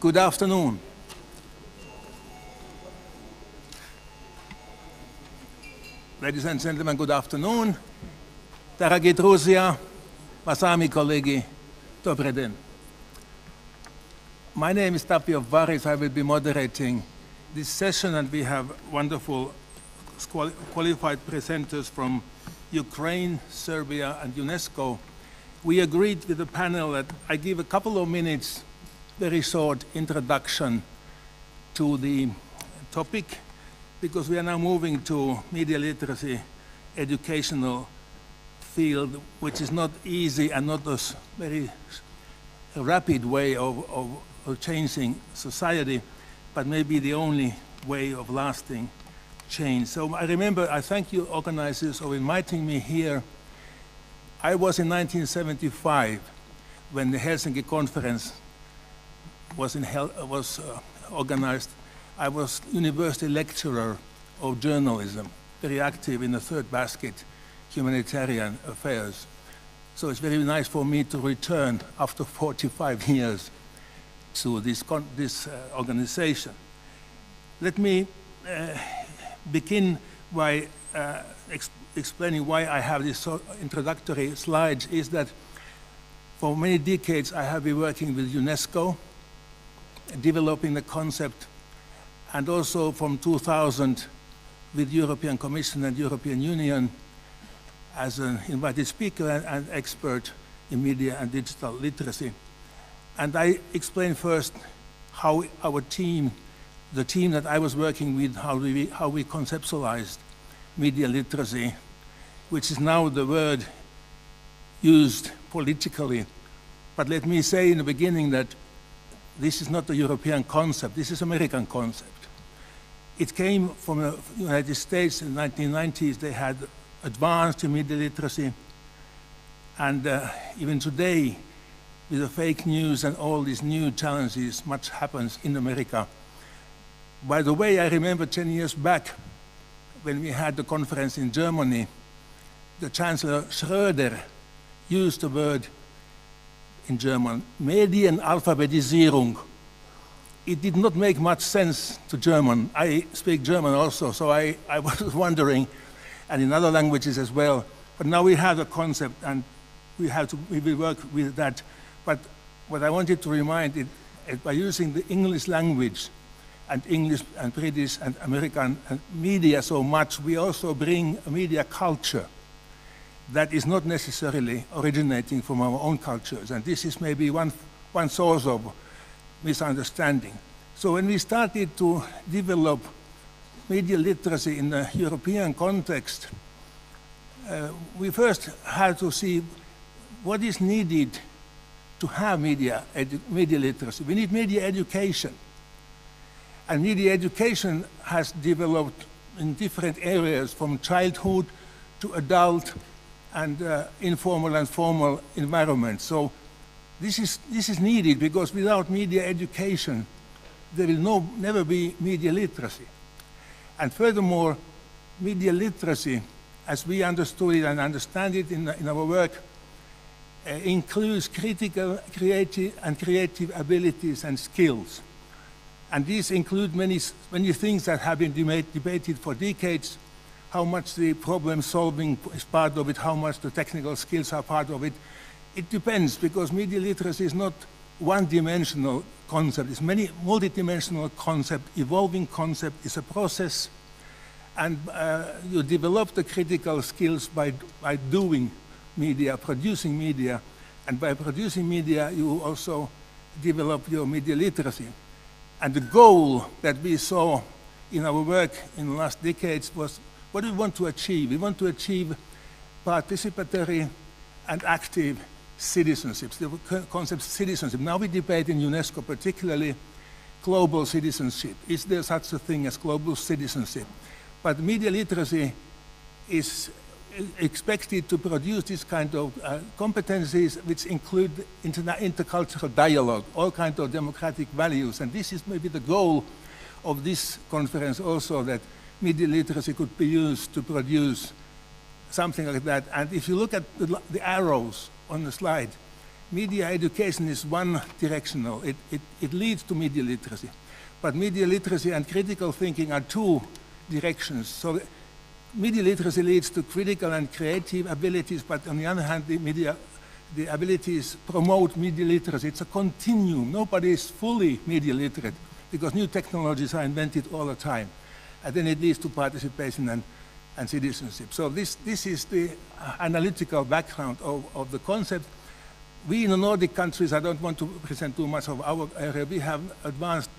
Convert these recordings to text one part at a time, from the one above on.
Good afternoon. Ladies and gentlemen, good afternoon. Дорогие друзья, уважаемые коллеги, добрый день. My name is Tapio Varis. I will be moderating this session, and we have wonderful qualified presenters from Ukraine, Serbia, and UNESCO. We agreed with the panel that I give a couple of minutes, very short introduction to the topic, because we are now moving to media literacy educational field, which is not easy and not a very rapid way of changing society, but maybe the only way of lasting change. So I remember, I thank you organizers for inviting me here. I was in 1975 when the Helsinki conference was organized. I was university lecturer of journalism, very active in the third basket, humanitarian affairs. So it's very nice for me to return after 45 years to this organization. Let me begin by explaining why I have this introductory slides. Is that for many decades I have been working with UNESCO, developing the concept, and also from 2000 with European Commission and European Union as an invited speaker and expert in media and digital literacy. And I explain first how our team, the team that I was working with, how we conceptualized media literacy, which is now the word used politically. But let me say in the beginning that this is not a European concept, this is an American concept. It came from the United States in the 1990s. They had advanced in media literacy, and even today, with the fake news and all these new challenges, much happens in America. By the way, I remember 10 years back when we had the conference in Germany, the Chancellor Schröder used the word in German, Medienalphabetisierung. It did not make much sense to German. I speak German also, so I was wondering, and in other languages as well. But now we have a concept, and we will work with that. But what I wanted to remind is by using the English language and English and British and American media so much, we also bring a media culture that is not necessarily originating from our own cultures. And this is maybe one source of misunderstanding. So when we started to develop media literacy in the European context, we first had to see what is needed to have media literacy. We need media education. And media education has developed in different areas, from childhood to adult and informal and formal environments. So this is needed, because without media education, there will never be media literacy. And furthermore, media literacy, as we understood it and understand it in our work, includes critical, creative abilities and skills. And these include many things that have been debated for decades: how much the problem solving is part of it, how much the technical skills are part of it. It depends, because media literacy is not one-dimensional concept. It's many multidimensional concept, evolving concept. It's a process, and you develop the critical skills by doing media, producing media, and by producing media, you also develop your media literacy. And the goal that we saw in our work in the last decades was, what do we want to achieve? We want to achieve participatory and active citizenship, the concept of citizenship. Now we debate in UNESCO particularly global citizenship. Is there such a thing as global citizenship? But media literacy is expected to produce this kind of competencies which include intercultural dialogue, all kinds of democratic values. And this is maybe the goal of this conference also, that media literacy could be used to produce something like that. And if you look at the arrows on the slide, media education is one directional. It leads to media literacy. But media literacy and critical thinking are two directions. So media literacy leads to critical and creative abilities, but on the other hand, the abilities promote media literacy. It's a continuum. Nobody is fully media literate because new technologies are invented all the time. And then it leads to participation and citizenship. So this is the analytical background of the concept. We in the Nordic countries, I don't want to present too much of our area, we have advanced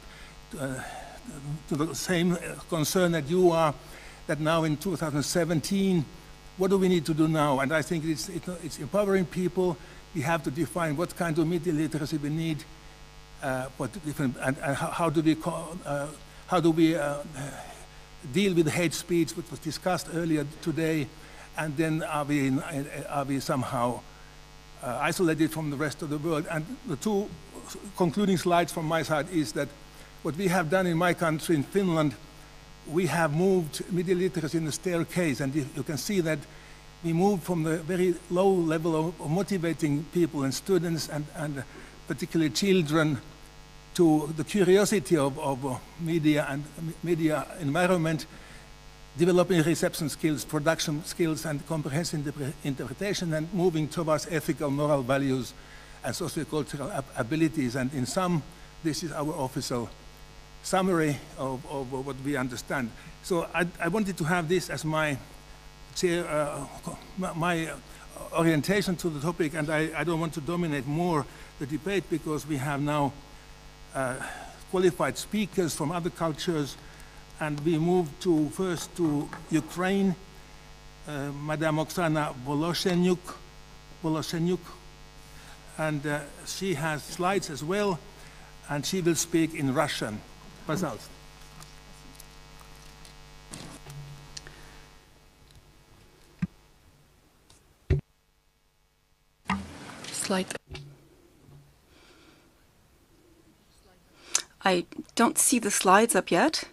to the same concern that you are, that now in 2017, what do we need to do now? And I think it's empowering people. We have to define what kind of media literacy we need, and how do we deal with hate speech, which was discussed earlier today, and then are we somehow isolated from the rest of the world? And the two concluding slides from my side is that what we have done in my country, in Finland, we have moved media literacy in the staircase, and you can see that we moved from the very low level of motivating people and students and particularly children to the curiosity of media and media environment, developing reception skills, production skills, and comprehensive interpretation, and moving towards ethical, moral values and sociocultural abilities. And in sum, this is our official summary of what we understand. So I wanted to have this as my orientation to the topic, and I don't want to dominate more the debate because we have now qualified speakers from other cultures, and we move first to Ukraine, Madame Oksana Voloshenyuk, and she has slides as well, and she will speak in Russian. Пожалуйста. Slide. I don't see the slides up yet.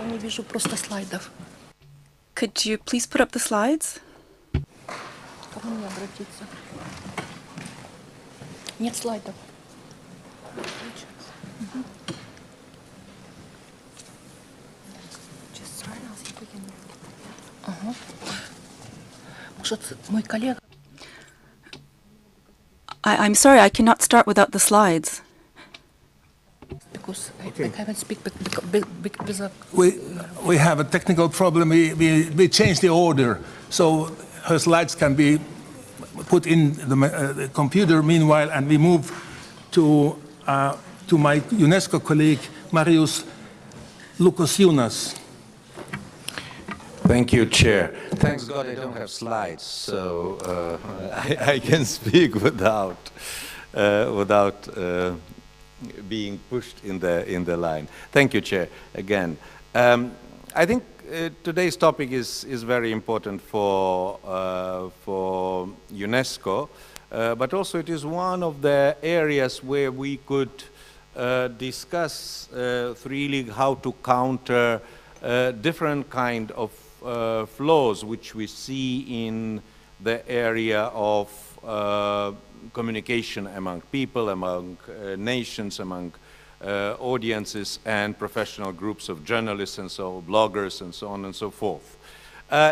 Не вижу просто слайдов. Could you please put up the slides? Кому мне обратиться? Нет слайдов. Может, мой коллега? I'm sorry, I cannot start without the slides. Because Okay. I haven't speak We have a technical problem. We changed the order, so her slides can be put in the computer meanwhile, and we move to my UNESCO colleague, Marius Newton. Thank you, Chair. Thanks God I don't have slides, so I can speak without being pushed in the line. Thank you, Chair. Again, I think today's topic is very important for UNESCO, but also it is one of the areas where we could discuss freely how to counter different kind of flaws which we see in the area of communication among people, among nations, among audiences and professional groups of journalists and so bloggers and so on and so forth.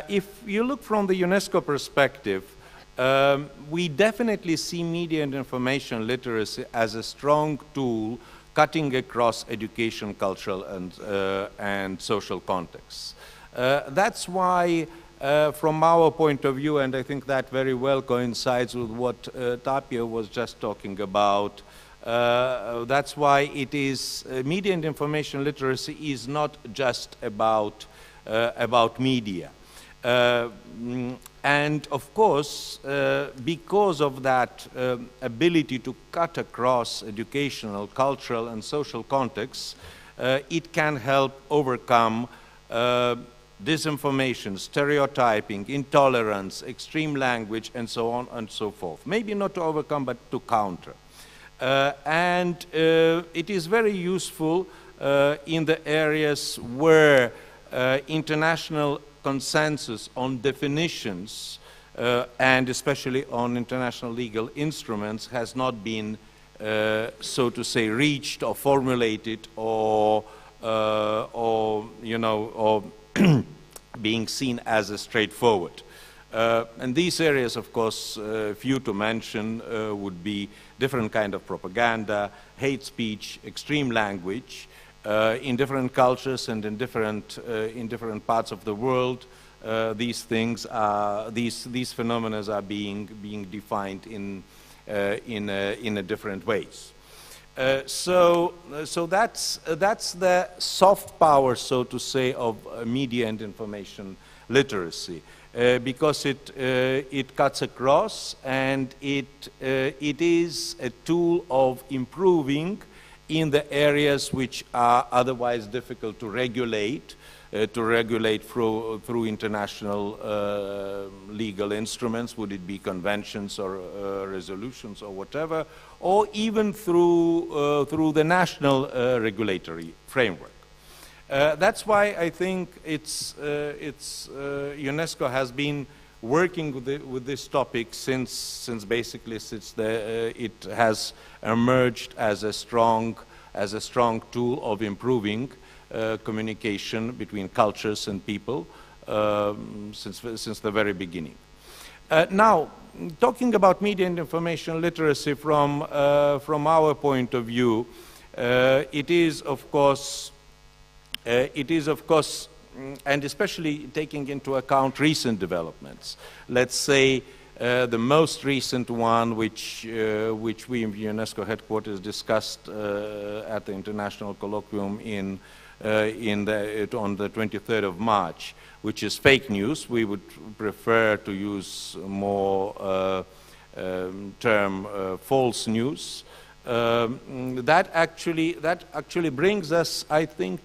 If you look from the UNESCO perspective, we definitely see media and information literacy as a strong tool cutting across education, cultural and social contexts. That's why, from our point of view, and I think that very well coincides with what Tapio was just talking about, that's why it is media and information literacy is not just about media. And of course, because of that ability to cut across educational, cultural, and social contexts, it can help overcome disinformation, stereotyping, intolerance, extreme language, and so on and so forth. Maybe not to overcome, but to counter. And it is very useful in the areas where international consensus on definitions and especially on international legal instruments, has not been, so to say, reached or formulated or being seen as a straightforward. And these areas, of course, few to mention, would be different kind of propaganda, hate speech, extreme language. In different cultures and in different parts of the world, these things are, these phenomena are being defined in different ways. So that's the soft power, so to say, of media and information literacy, because it cuts across, and it is a tool of improving in the areas which are otherwise difficult to regulate through international legal instruments, would it be conventions or resolutions or whatever, or even through the national regulatory framework. That's why I think UNESCO has been working with this topic since it has emerged as a strong tool of improving communication between cultures and people since the very beginning. Now, talking about media and information literacy from our point of view, it is of course, and especially taking into account recent developments. Let's say the most recent one, which we in UNESCO headquarters discussed at the international colloquium on the 23rd of March, which is fake news. We would prefer to use more term false news. That actually brings us, I think,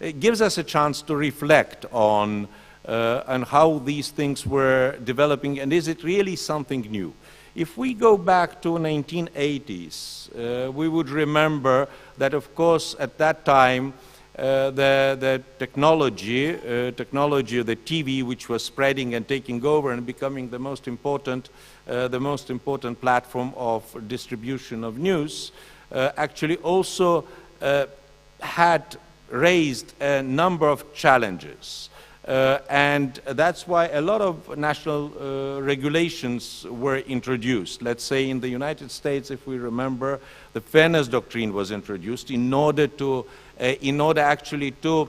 it gives us a chance to reflect on how these things were developing, and is it really something new? If we go back to 1980s, we would remember that, of course, at that time, the technology, the TV, which was spreading and taking over and becoming the most important platform of distribution of news, actually also had raised a number of challenges. And that's why a lot of national regulations were introduced. Let's say in the United States, if we remember, the fairness doctrine was introduced in order actually to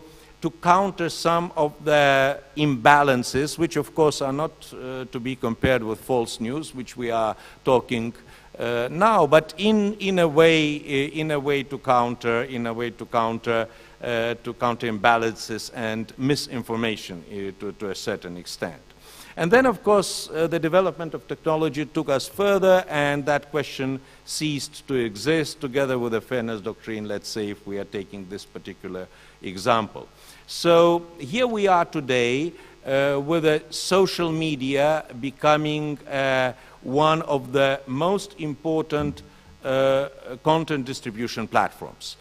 counter some of the imbalances, which of course are not to be compared with false news, which we are talking now, but in a way to counter imbalances and misinformation to a certain extent. And then, of course, the development of technology took us further, and that question ceased to exist together with the fairness doctrine, let's say, if we are taking this particular example. So here we are today with the social media becoming one of the most important content distribution platforms,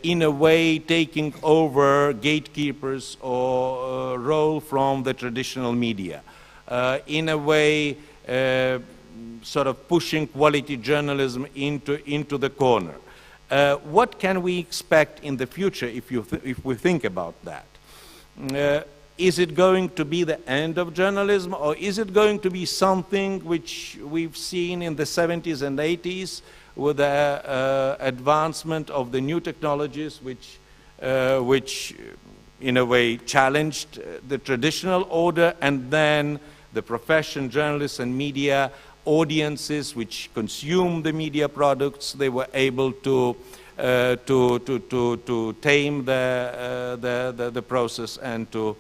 in a way taking over gatekeepers or role from the traditional media, in a way sort of pushing quality journalism into the corner. What can we expect in the future if we think about that? Is it going to be the end of journalism, or is it going to be something which we've seen in the 70s and 80s with the advancement of the new technologies which in a way challenged the traditional order, and then the profession, journalists and media audiences which consume the media products, they were able to tame the process and to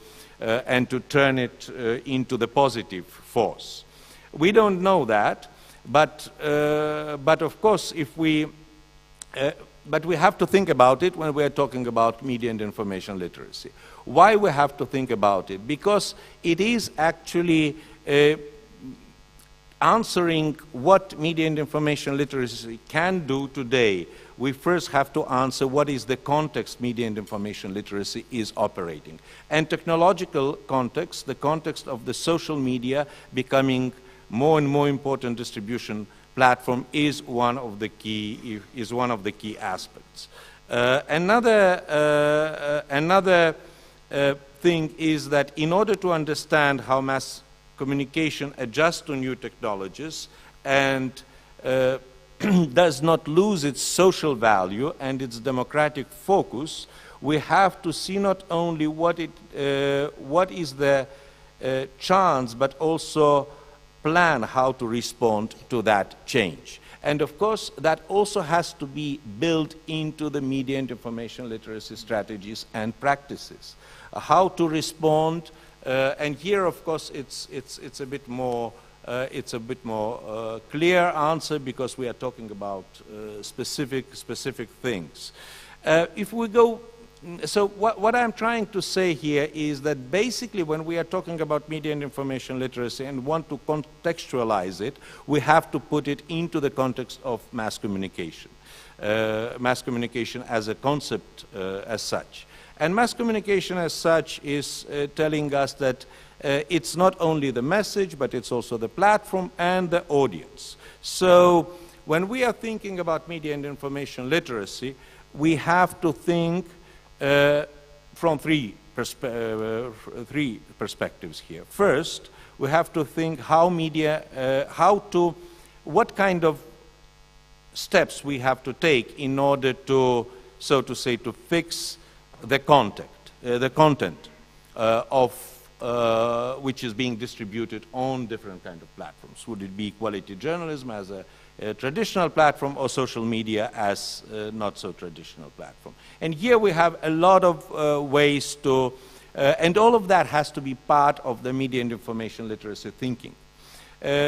turn it into the positive force. We don't know that, but of course, but we have to think about it when we are talking about media and information literacy. Why we have to think about it? Because it is actually answering what media and information literacy can do today we first have to answer what is the context media and information literacy is operating. And technological context, the context of the social media becoming more and more important distribution platform is one of the key aspects. Another thing is that in order to understand how mass communication adjusts to new technologies and does not lose its social value and its democratic focus, we have to see not only what is the chance, but also plan how to respond to that change. And of course, that also has to be built into the media and information literacy strategies and practices. How to respond, and here, of course, it's a bit more clear answer because we are talking about specific things. If we go, so what I'm trying to say here is that basically when we are talking about media and information literacy and want to contextualize it, we have to put it into the context of mass communication as a concept as such. And mass communication as such is telling us that it's not only the message, but it's also the platform and the audience. So when we are thinking about media and information literacy, we have to think from three perspectives here. First, we have to think how media, what kind of steps we have to take in order to, so to say, to fix the content of which is being distributed on different kind of platforms. Would it be quality journalism as a traditional platform or social media as not so traditional platform? And here we have a lot of ways to, and all of that has to be part of the media and information literacy thinking.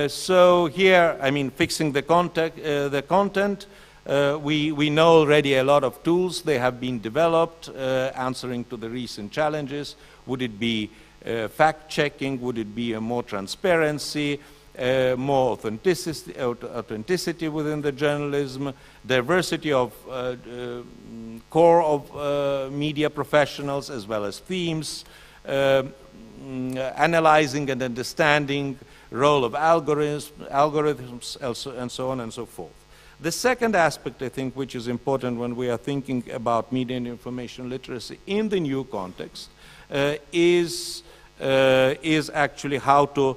So here, I mean, fixing the content, we know already a lot of tools. They have been developed, answering to the recent challenges. Would it be fact-checking? Would it be more transparency, more authenticity within the journalism, diversity of core of media professionals as well as themes, analyzing and understanding role of algorithms, and so on and so forth. The second aspect, I think, which is important when we are thinking about media and information literacy in the new context, is actually how to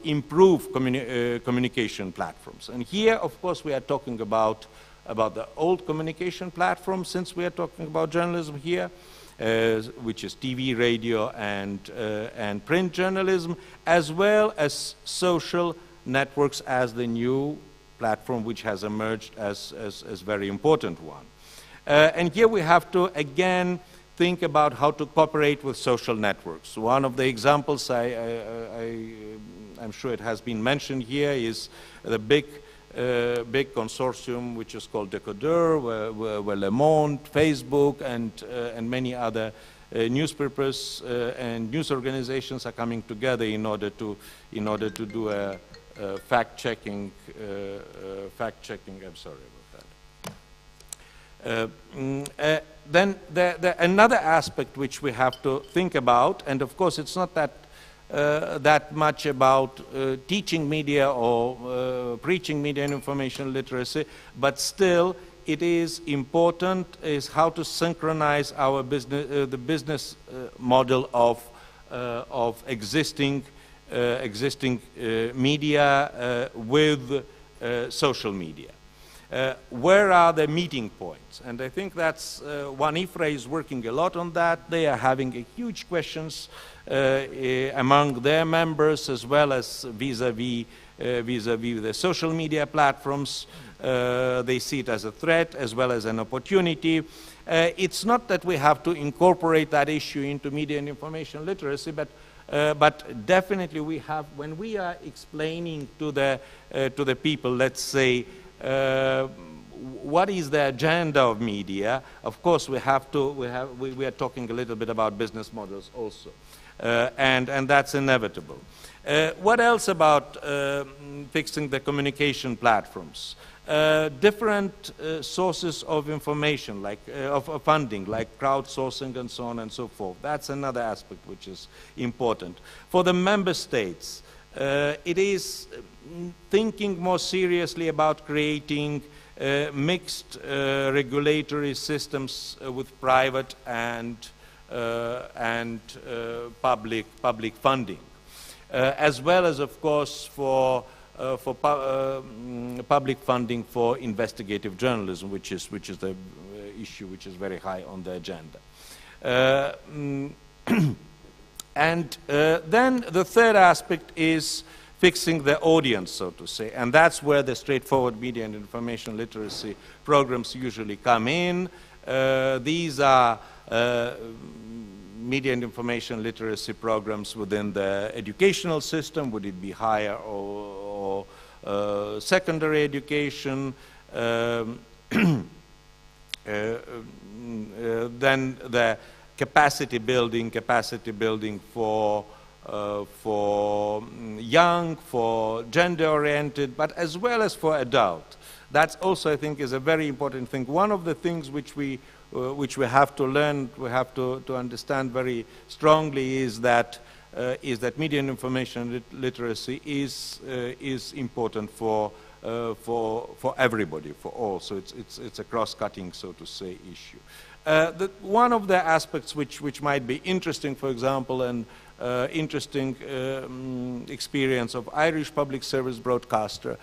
improve communication platforms. And here, of course, we are talking about the old communication platforms, since we are talking about journalism here, which is TV, radio, and print journalism, as well as social networks as the new platform which has emerged as very important one. And here we have to, again, think about how to cooperate with social networks. One of the examples, I'm sure it has been mentioned here, is the big consortium which is called Decoder, where Le Monde, Facebook, and many other newspapers and news organizations are coming together in order to do a fact-checking. I'm sorry about that. Then another aspect which we have to think about, and of course it's not that much about teaching media or preaching media and information literacy, but still it is important, is how to synchronize our business, the business model of existing media with social media. Where are the meeting points? And I think that's one IFRA is working a lot on that. They are having a huge questions among their members, as well as vis-a-vis the social media platforms. They see it as a threat as well as an opportunity. It's not that we have to incorporate that issue into media and information literacy, but definitely we have, when we are explaining to the people, let's say, what is the agenda of media? Of course, we are talking a little bit about business models also. and that's inevitable. What else about fixing the communication platforms? Different sources of information, like of funding, like crowdsourcing and so on and so forth. That's another aspect which is important. For the member states, it is thinking more seriously about creating mixed regulatory systems with private and public funding, as well as, of course, for public funding for investigative journalism, which is the issue which is very high on the agenda. And then the third aspect is fixing the audience, so to say, and that's where the straightforward media and information literacy programs usually come in. These are media and information literacy programs within the educational system, would it be higher or secondary education, then the capacity building for young, for gender-oriented, but as well as for adult. That's also, I think, is a very important thing. One of the things which we have to learn, we have to understand very strongly is that media and information literacy is important for everybody, for all. So it's a cross-cutting, so to say, issue. One of the aspects which might be interesting, for example, and interesting experience of Irish public service broadcaster,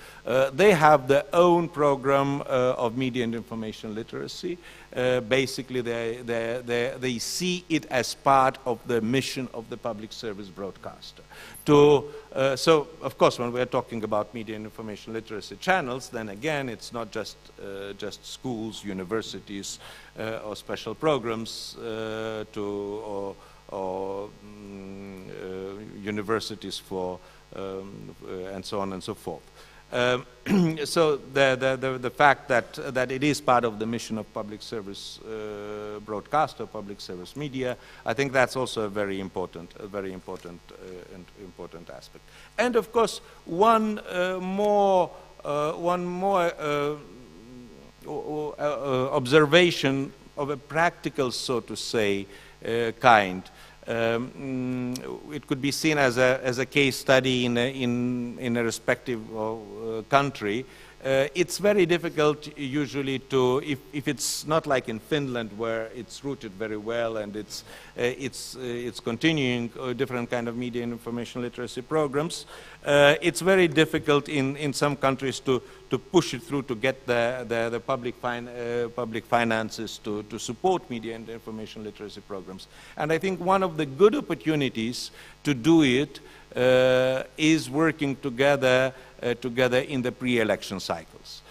they have their own program of media and information literacy. Basically, they see it as part of the mission of the public service broadcaster. So, of course, when we're talking about media and information literacy channels, then again, it's not just schools, universities, or special programs or universities for and so on and so forth. So the fact that it is part of the mission of public service broadcaster, public service media, I think that's also a very important aspect. And of course, one more observation of a practical, so to say, kind. It could be seen as a case study in a respective country. It's very difficult usually to, if it's not like in Finland where it's rooted very well and it's continuing different kind of media and information literacy programs. It's very difficult in some countries to push it through to get the public finances to support media and information literacy programs. And I think one of the good opportunities to do it is working together in the pre-election cycles,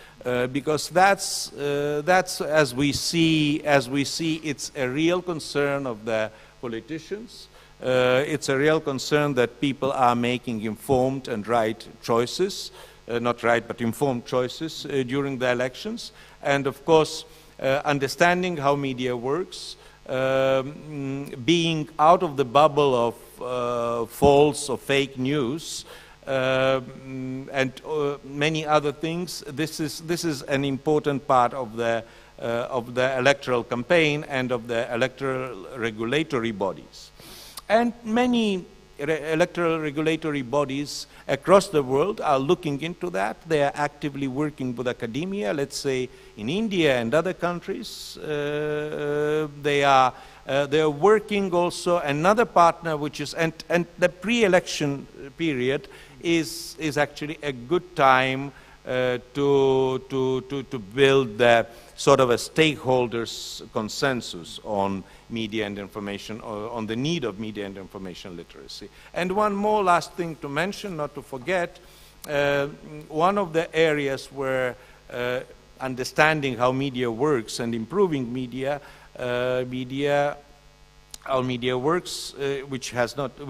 because that's as we see it's a real concern of the politicians. It's a real concern that people are making informed and right choices, not right but informed choices during the elections, and of course understanding how media works, being out of the bubble of false or fake news. And many other things. This is an important part of the electoral campaign and of the electoral regulatory bodies. And many electoral regulatory bodies across the world are looking into that. They are actively working with academia. Let's say in India and other countries, they are working also. Another partner, which is and the pre-election period is actually a good time to build the sort of a stakeholders consensus on media and information, or on the need of media and information literacy. And one more last thing to mention, not to forget, one of the areas where understanding how media works and improving how media works, which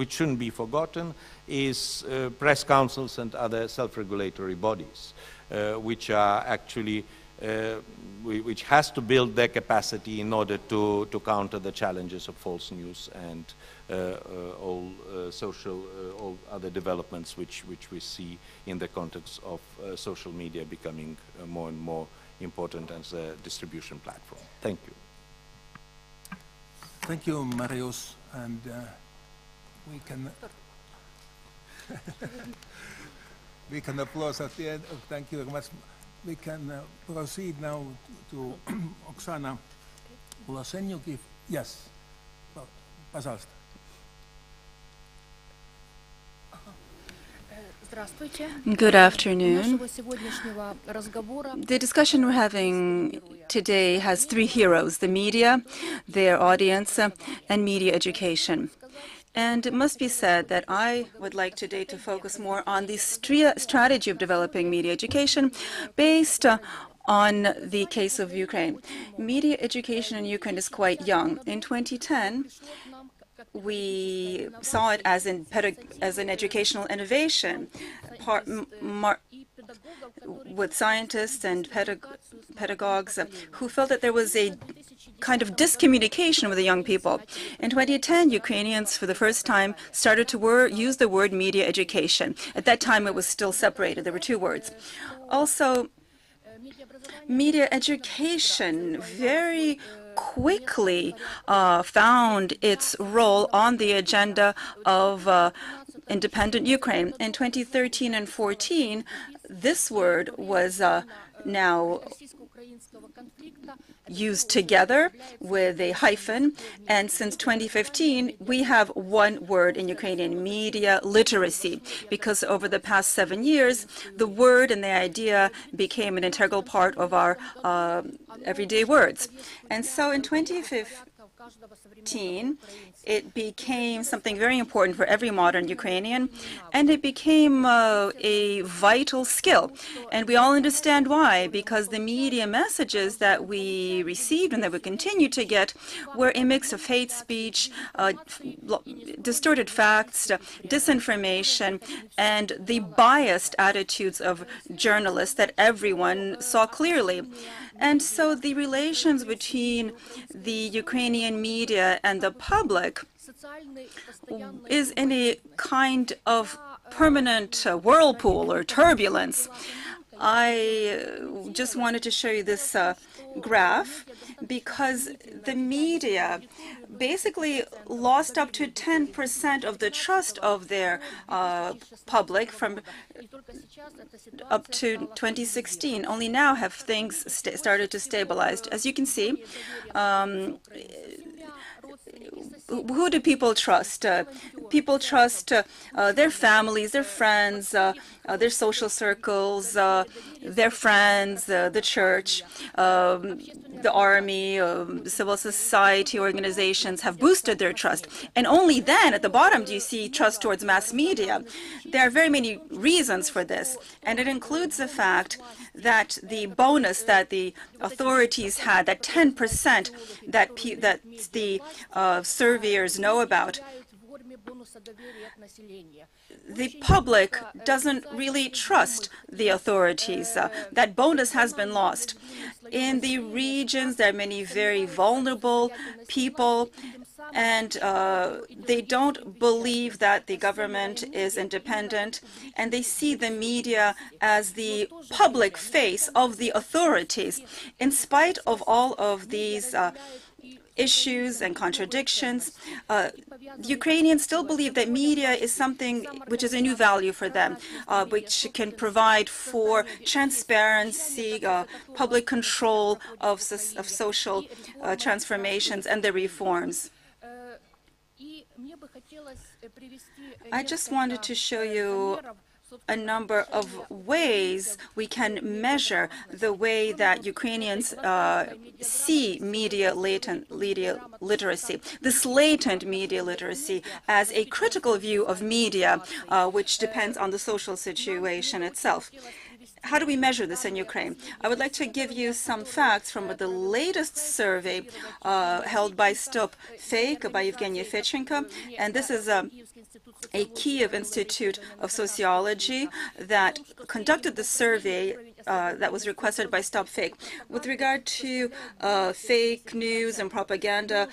shouldn't be forgotten, is press councils and other self-regulatory bodies, which are actually which has to build their capacity in order to counter the challenges of false news and all all other developments which we see in the context of social media becoming more and more important as a distribution platform. Thank you. Thank you, Marius, and we can we can applaud at the end. Thank you very much. We can proceed now to Oksana Vlasenyuk. Yes, пожалуйста. Good afternoon. The discussion we're having today has three heroes: the media, their audience, and media education. And it must be said that I would like today to focus more on the strategy of developing media education based on the case of Ukraine. Media education in Ukraine is quite young. In 2010, we saw it as an educational innovation, with scientists and pedagogues who felt that there was a kind of discommunication with the young people. In 2010, Ukrainians, for the first time, started to use the word media education. At that time, it was still separated. There were two words. Also, media education very quickly found its role on the agenda of independent Ukraine. In 2013 and 14, this word was now used together with a hyphen, and since 2015 we have one word in Ukrainian: media literacy, because over the past 7 years the word and the idea became an integral part of our everyday words. And so in 2015 it became something very important for every modern Ukrainian, and it became a vital skill. And we all understand why, because the media messages that we received and that we continue to get were a mix of hate speech, distorted facts, disinformation, and the biased attitudes of journalists that everyone saw clearly. And so the relations between the Ukrainian media and the public is in a kind of permanent whirlpool or turbulence. I just wanted to show you this graph because the media basically lost up to 10% of the trust of their public from up to 2016. Only now have things started to stabilize. As you can see, who do people trust? People trust their families, their friends, their social circles, their friends, the church, the army, civil society organizations have boosted their trust. And only then, at the bottom, do you see trust towards mass media. There are very many reasons for this, and it includes the fact that the bonus that the authorities had, that 10% that the surveyors know about, the public doesn't really trust the authorities. That bonus has been lost. In the regions, there are many very vulnerable people, and they don't believe that the government is independent, and they see the media as the public face of the authorities. In spite of all of these issues and contradictions, Ukrainians still believe that media is something which is a new value for them, which can provide for transparency, public control of social transformations and the reforms. I just wanted to show you a number of ways we can measure the way that Ukrainians see media literacy, this latent media literacy as a critical view of media, which depends on the social situation itself. How do we measure this in Ukraine? I would like to give you some facts from the latest survey held by Stop Fake by Evgenia Fedchenko, and this is a Kiev Institute of Sociology that conducted the survey that was requested by Stop Fake. With regard to fake news and propaganda,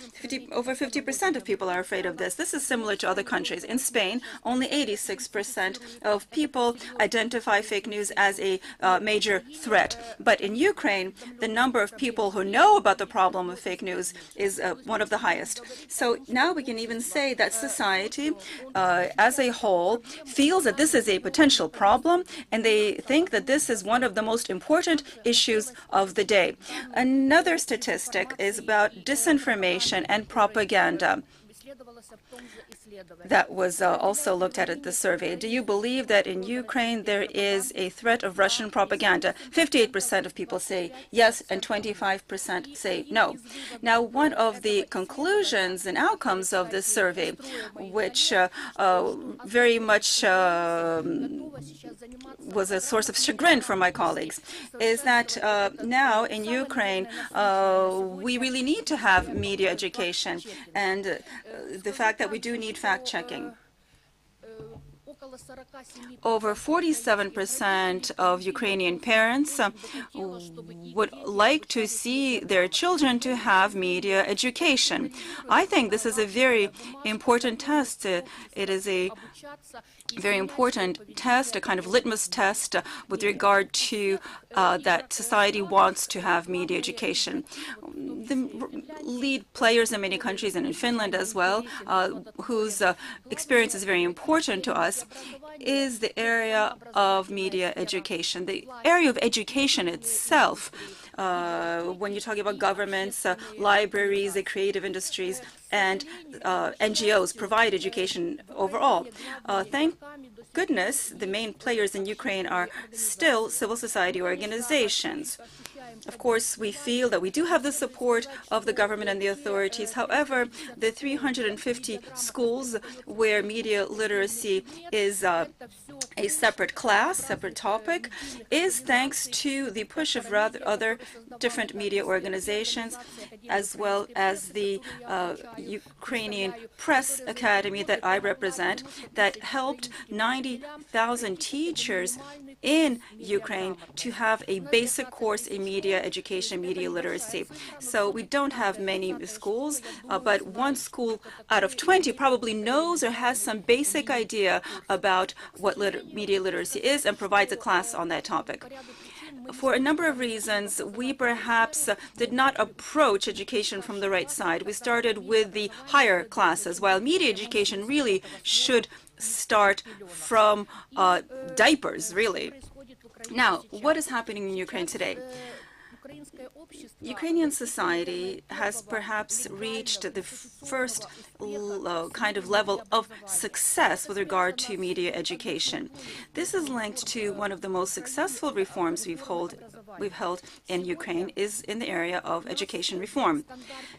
over 50% of people are afraid of this. This is similar to other countries. In Spain, only 86% of people identify fake news as a major threat. But in Ukraine, the number of people who know about the problem of fake news is one of the highest. So now we can even say that society as a whole feels that this is a potential problem, and they think that this is one of the most important issues of the day. Another statistic is about disinformation and propaganda. That was also looked at the survey. Do you believe that in Ukraine there is a threat of Russian propaganda? 58% of people say yes, and 25% say no. Now, one of the conclusions and outcomes of this survey, which very much was a source of chagrin for my colleagues, is that now in Ukraine we really need to have media education, and the fact that we do need fact-checking. Over 47% of Ukrainian parents would like to see their children to have media education. I think this is a very important test. It is a very important test, a kind of litmus test with regard to that society wants to have media education. The lead players in many countries, and in Finland as well, whose experience is very important to us, is the area of media education. The area of education itself, when you're talking about governments, libraries, the creative industries, and NGOs provide education overall. Thank goodness the main players in Ukraine are still civil society organizations. Of course, we feel that we do have the support of the government and the authorities. However, the 350 schools where media literacy is a separate class, separate topic, is thanks to the push of other different media organizations, as well as the Ukrainian Press Academy that I represent, that helped 90,000 teachers in Ukraine to have a basic course in media education, media literacy. So we don't have many schools, but one school out of 20 probably knows or has some basic idea about what media literacy is and provides a class on that topic. For a number of reasons, we perhaps did not approach education from the right side. We started with the higher classes, while media education really should start from diapers, really. Now, what is happening in Ukraine today? Ukrainian society has perhaps reached the first kind of level of success with regard to media education. This is linked to one of the most successful reforms we've held in Ukraine is in the area of education reform.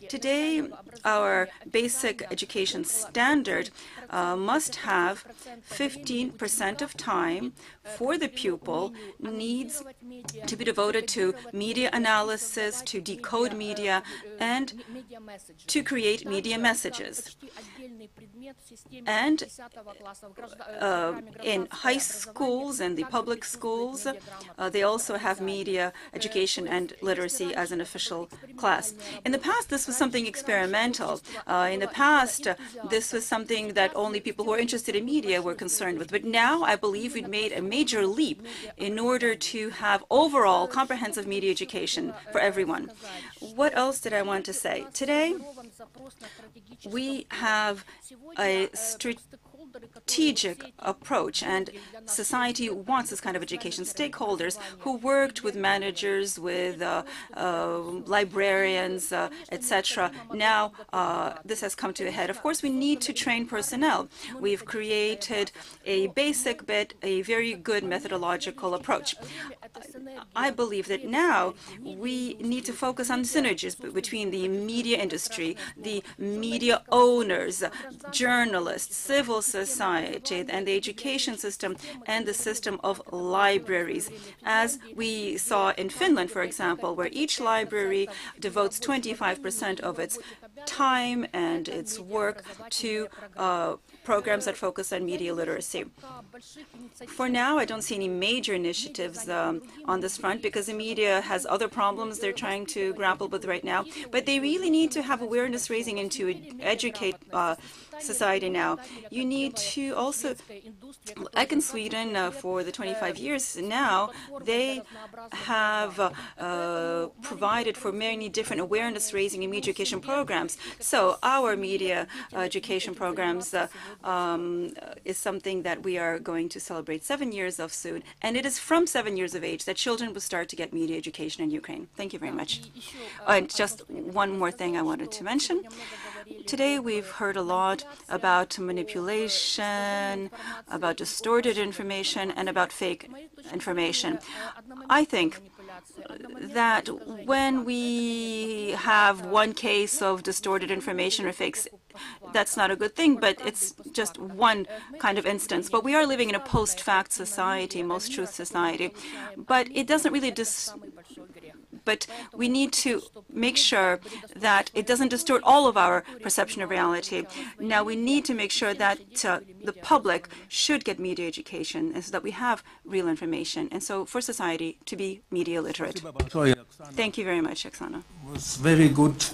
Today, our basic education standard must have 15% of time for the pupil needs to be devoted to media analysis, to decode media, and to create media messages. And in high schools and the public schools, they also have media education and literacy as an official class. In the past, this was something experimental. In the past, this was something that only people who are interested in media were concerned with. But now, I believe we've made a major leap in order to have overall comprehensive media education for everyone. What else did I want to say? Today, we have a strategic approach, and society wants this kind of education. Stakeholders who worked with managers, with librarians, etc. Now this has come to a head. Of course, we need to train personnel. We've created a basic but a very good methodological approach. I believe that now we need to focus on synergies between the media industry, the media owners, journalists, civil society, and the education system and the system of libraries. As we saw in Finland, for example, where each library devotes 25% of its time and its work to programs that focus on media literacy. For now, I don't see any major initiatives on this front because the media has other problems they're trying to grapple with right now. But they really need to have awareness raising and to educate society now. You need to also, like in Sweden, for the 25 years now, they have provided for many different awareness raising and media education programs. So our media education programs is something that we are going to celebrate 7 years of soon. And it is from 7 years of age that children will start to get media education in Ukraine. Thank you very much. And just one more thing I wanted to mention. Today we've heard a lot about manipulation, about distorted information, and about fake information. I think that when we have one case of distorted information or fakes, that's not a good thing, but it's just one kind of instance. But we are living in a post-fact society, post-truth society. But it doesn't really but we need to make sure that it doesn't distort all of our perception of reality. Now, we need to make sure that the public should get media education and so that we have real information, and so for society to be media literate. Thank you very much, Oksana. It was very good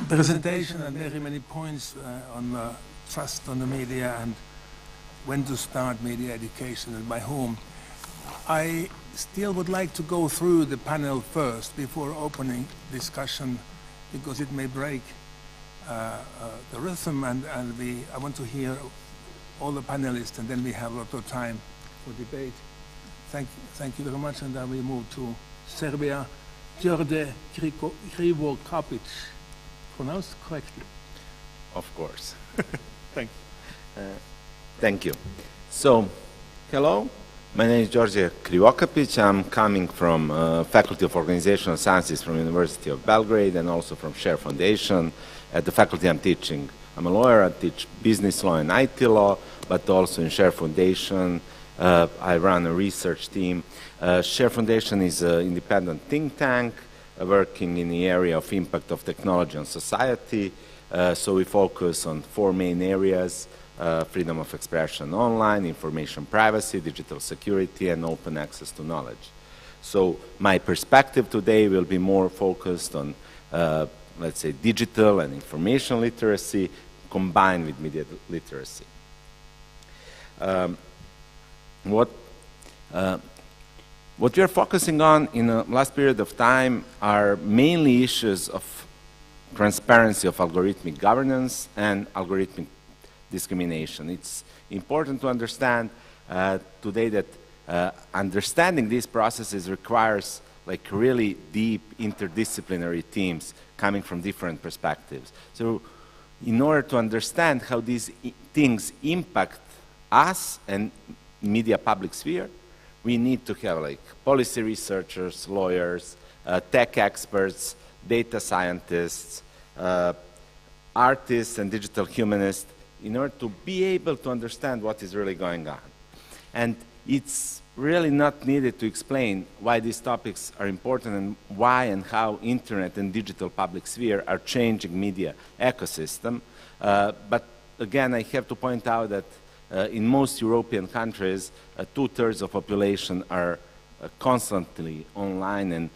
presentation and very many points on trust on the media and when to start media education and by whom. I still would like to go through the panel first before opening discussion because it may break the rhythm and I want to hear all the panelists and then we have a lot of time for debate. Thank you very much, and then we move to Serbia. Đorđe Krivokapić, pronounced correctly? Of course. Thank you. Thank you. So, hello. My name is Đorđe Krivokapić. I'm coming from Faculty of Organizational Sciences from University of Belgrade and also from Share Foundation. At the faculty I'm teaching, I'm a lawyer. I teach business law and IT law, but also in Share Foundation. I run a research team. Share Foundation is an independent think tank working in the area of impact of technology on society. So we focus on 4 main areas: freedom of expression online, information privacy, digital security, and open access to knowledge. So my perspective today will be more focused on, let's say, digital and information literacy combined with media literacy. What we are focusing on in the last period of time are mainly issues of transparency of algorithmic governance and algorithmic discrimination. It's important to understand today that understanding these processes requires like really deep interdisciplinary teams coming from different perspectives. So in order to understand how these things impact us and media public sphere, we need to have like policy researchers, lawyers, tech experts, data scientists, artists and digital humanists in order to be able to understand what is really going on. And it's really not needed to explain why these topics are important and why and how internet and digital public sphere are changing media ecosystem. But again, I have to point out that in most European countries, 2/3 of population are constantly online, and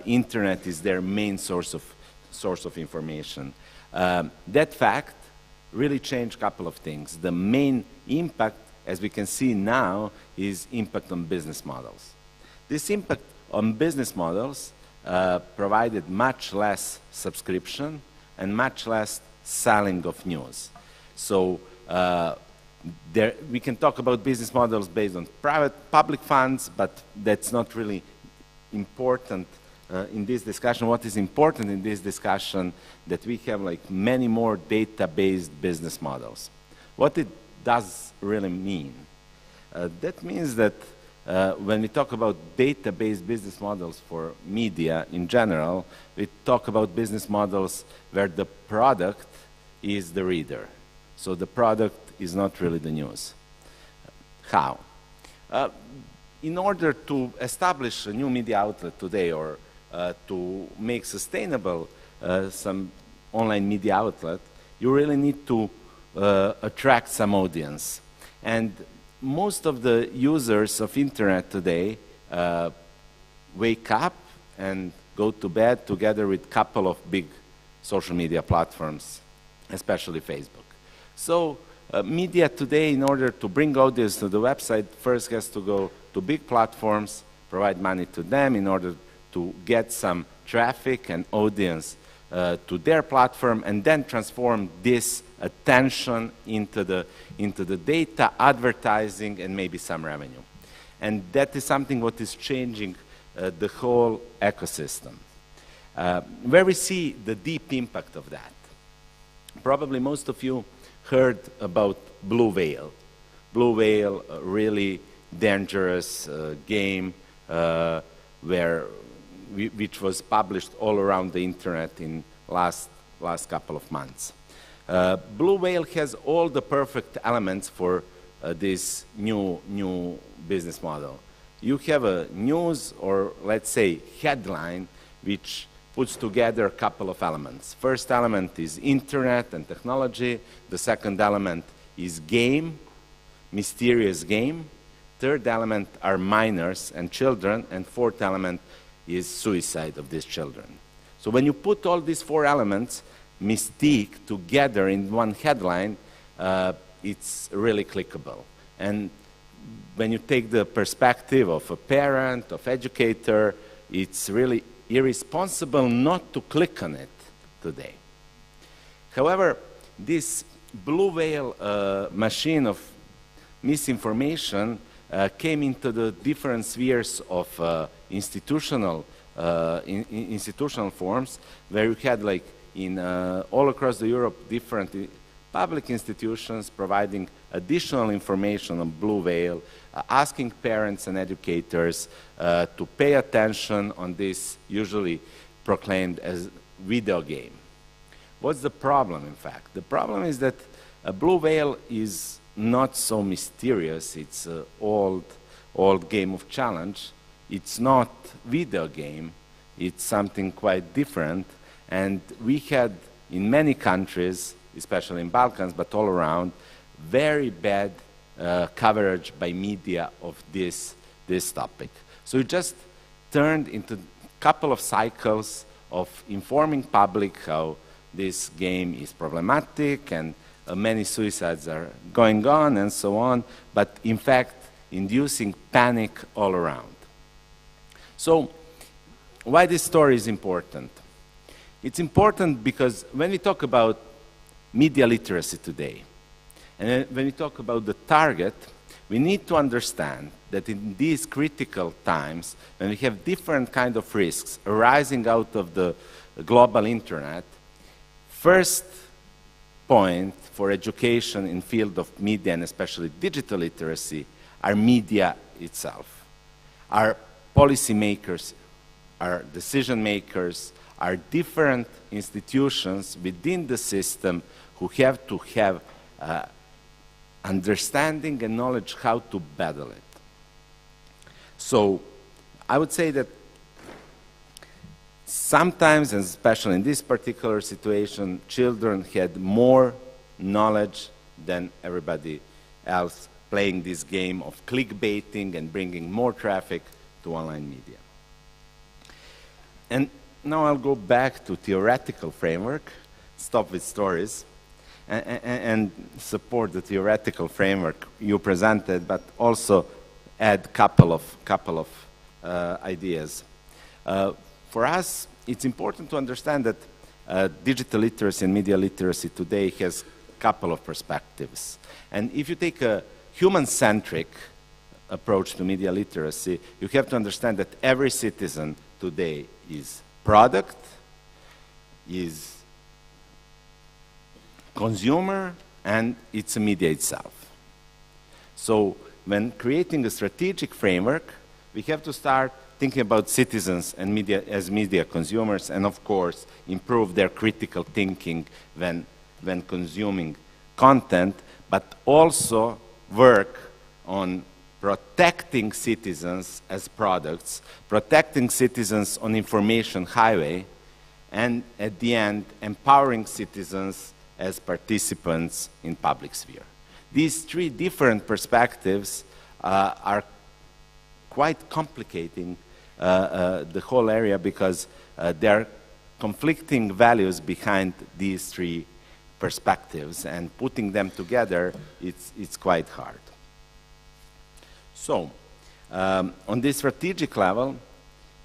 internet is their main source of information. That fact really changed a couple of things. The main impact, as we can see now, is impact on business models. This impact on business models provided much less subscription and much less selling of news. So we can talk about business models based on public funds, but that's not really important in this discussion. What is important in this discussion that we have like many more data-based business models. What it does really mean? That means that when we talk about data-based business models for media in general, we talk about business models where the product is the reader. So the product is not really the news. How? In order to establish a new media outlet today or to make sustainable some online media outlet, you really need to attract some audience. And most of the users of internet today wake up and go to bed together with a couple of big social media platforms, especially Facebook. So media today, in order to bring audience to the website, first has to go to big platforms, provide money to them in order to get some traffic and audience to their platform, and then transform this attention into the data, advertising, and maybe some revenue. And that is something what is changing the whole ecosystem. Where we see the deep impact of that. Probably most of you heard about Blue Whale. Blue Whale, a really dangerous game which was published all around the internet in last couple of months. Blue Whale has all the perfect elements for this new business model. You have a news, or let's say headline, which puts together a couple of elements. First element is internet and technology. The second element is game, mysterious game. Third element are minors and children, and fourth element is suicide of these children. So when you put all these four elements, mystique, together in one headline, it's really clickable. And when you take the perspective of a parent, of educator, it's really irresponsible not to click on it today. However, this Blue Whale machine of misinformation came into the different spheres of institutional forms, where you had, like, in all across the Europe, different public institutions providing additional information on Blue Whale, asking parents and educators to pay attention on this usually proclaimed as video game. What's the problem, in fact? The problem is that Blue Whale is not so mysterious. It's an old game of challenge. It's not video game. It's something quite different. And we had, in many countries, especially in Balkans, but all around, very bad coverage by media of this topic. So it just turned into a couple of cycles of informing public how this game is problematic and many suicides are going on and so on, but in fact inducing panic all around. So why this story is important? It's important because when we talk about media literacy today, and when we talk about the target, we need to understand that in these critical times, when we have different kind of risks arising out of the global internet, first point for education in field of media and especially digital literacy are media itself. Our policymakers, our decision makers, are different institutions within the system who have to have understanding and knowledge how to battle it. So I would say that sometimes, and especially in this particular situation, children had more knowledge than everybody else playing this game of clickbaiting and bringing more traffic to online media. And now I'll go back to theoretical framework, stop with stories, and support the theoretical framework you presented, but also add couple of ideas. For us, it's important to understand that digital literacy and media literacy today has a couple of perspectives. And if you take a human-centric approach to media literacy, you have to understand that every citizen today is product, is consumer, and it's a media itself. So when creating a strategic framework, we have to start thinking about citizens and media as media consumers, and of course improve their critical thinking when consuming content, but also work on protecting citizens as products, protecting citizens on information highway, and at the end, empowering citizens as participants in public sphere. These three different perspectives are quite complicating the whole area because there are conflicting values behind these three perspectives, and putting them together, it's quite hard. So, on this strategic level,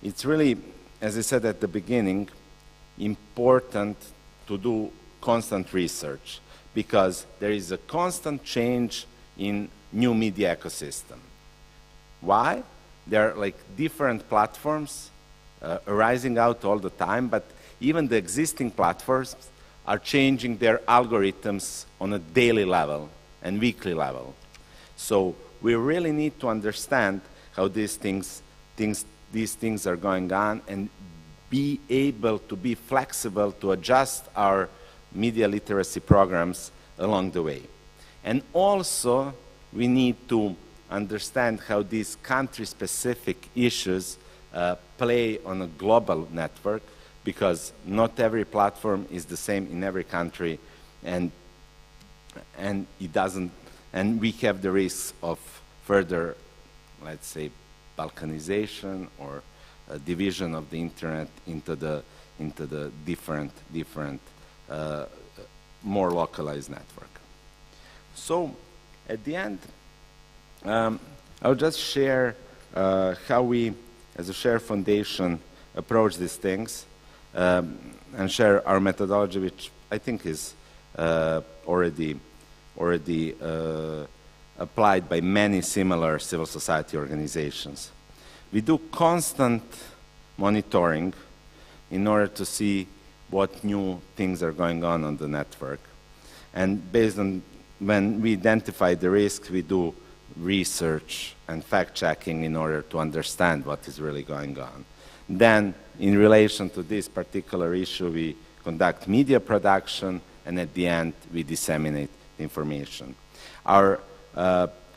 it's really, as I said at the beginning, important to do constant research because there is a constant change in new media ecosystem. Why? There are like different platforms arising out all the time, but even the existing platforms are changing their algorithms on a daily level and weekly level. So we really need to understand how these things are going on and be able to be flexible to adjust our media literacy programs along the way. And also, we need to understand how these country-specific issues play on a global network, because not every platform is the same in every country, and it doesn't, and we have the risks of further, let's say, balkanization or a division of the internet into the different more localized network. So at the end, I'll just share how we, as a Share Foundation, approach these things and share our methodology, which I think is already applied by many similar civil society organizations. We do constant monitoring in order to see what new things are going on the network. And based on when we identify the risks, we do research and fact-checking in order to understand what is really going on. Then, in relation to this particular issue, we conduct media production, and at the end, we disseminate the information. Our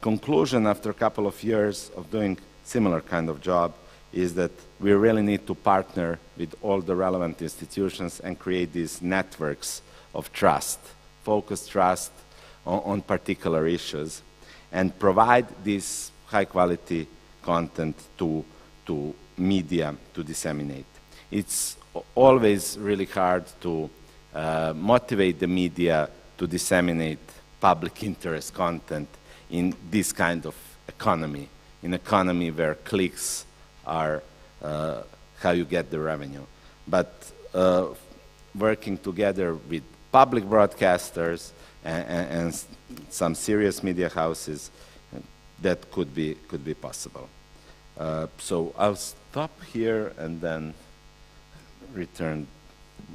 conclusion after a couple of years of doing similar kind of job is that we really need to partner with all the relevant institutions and create these networks of trust, focused trust on particular issues, and provide this high-quality content to media to disseminate. It's always really hard to motivate the media to disseminate public interest content in this kind of economy, in economy where clicks are how you get the revenue. But working together with public broadcasters and some serious media houses, that could be possible. So I'll stop here and then return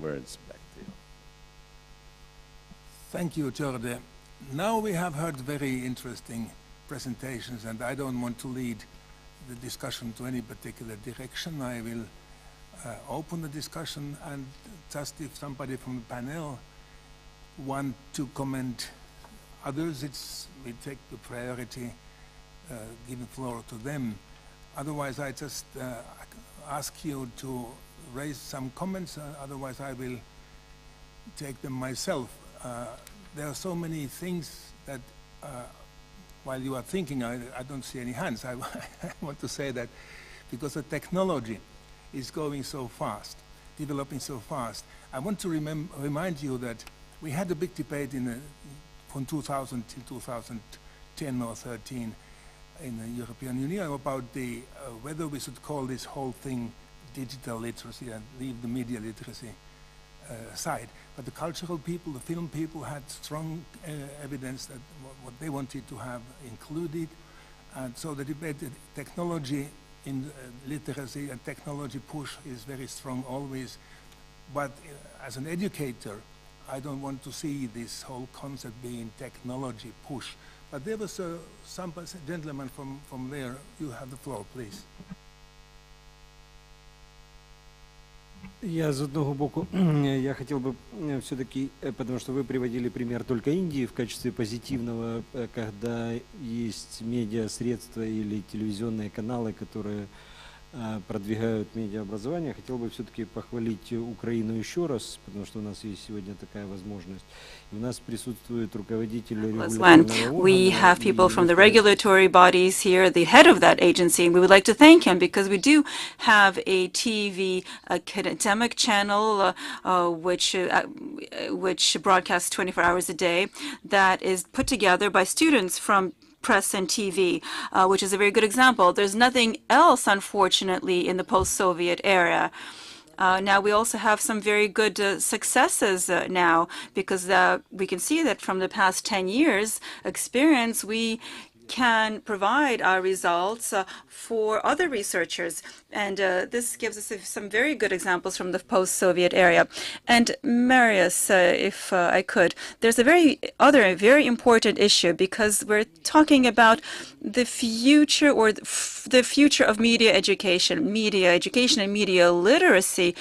words back to you. Thank you, Jorge. Now we have heard very interesting presentations, and I don't want to lead the discussion to any particular direction. I will open the discussion, and just if somebody from the panel want to comment others, we take the priority, giving floor to them. Otherwise, I just ask you to raise some comments, otherwise I will take them myself. There are so many things that while you are thinking, I don't see any hands. I want to say that because the technology is going so fast, developing so fast, I want to remind you that we had a big debate from 2000 to 2010 or 13 in the European Union about whether we should call this whole thing digital literacy and leave the media literacy side. But the cultural people, the film people had strong evidence that what they wanted to have included. And so the debate, technology in literacy and technology push is very strong always. But as an educator, I don't want to see this whole concept being technology push. But there was some gentleman from there. You have the floor, please. Я с одного боку, я хотел бы все-таки, потому что вы приводили пример только Индии в качестве позитивного, когда есть медиасредства или телевизионные каналы, которые продвигают медиаобразование. Хотел бы все-таки похвалить Украину еще раз, потому что у нас есть сегодня такая возможность. У нас присутствует руководитель регуляторного органа. We have people from the regulatory bodies here, the head of that agency, and we would like to thank him because we do have a TV academic channel which broadcasts 24 hours a day that is put together by students from press and TV, which is a very good example. There's nothing else, unfortunately, in the post-Soviet era. Now we also have some very good successes now, because we can see that from the past 10 years experience, we can provide our results for other researchers. And this gives us some very good examples from the post-Soviet area. And Marius, if I could, there's a very important issue, because we're talking about the future, or the future of media education and media literacy.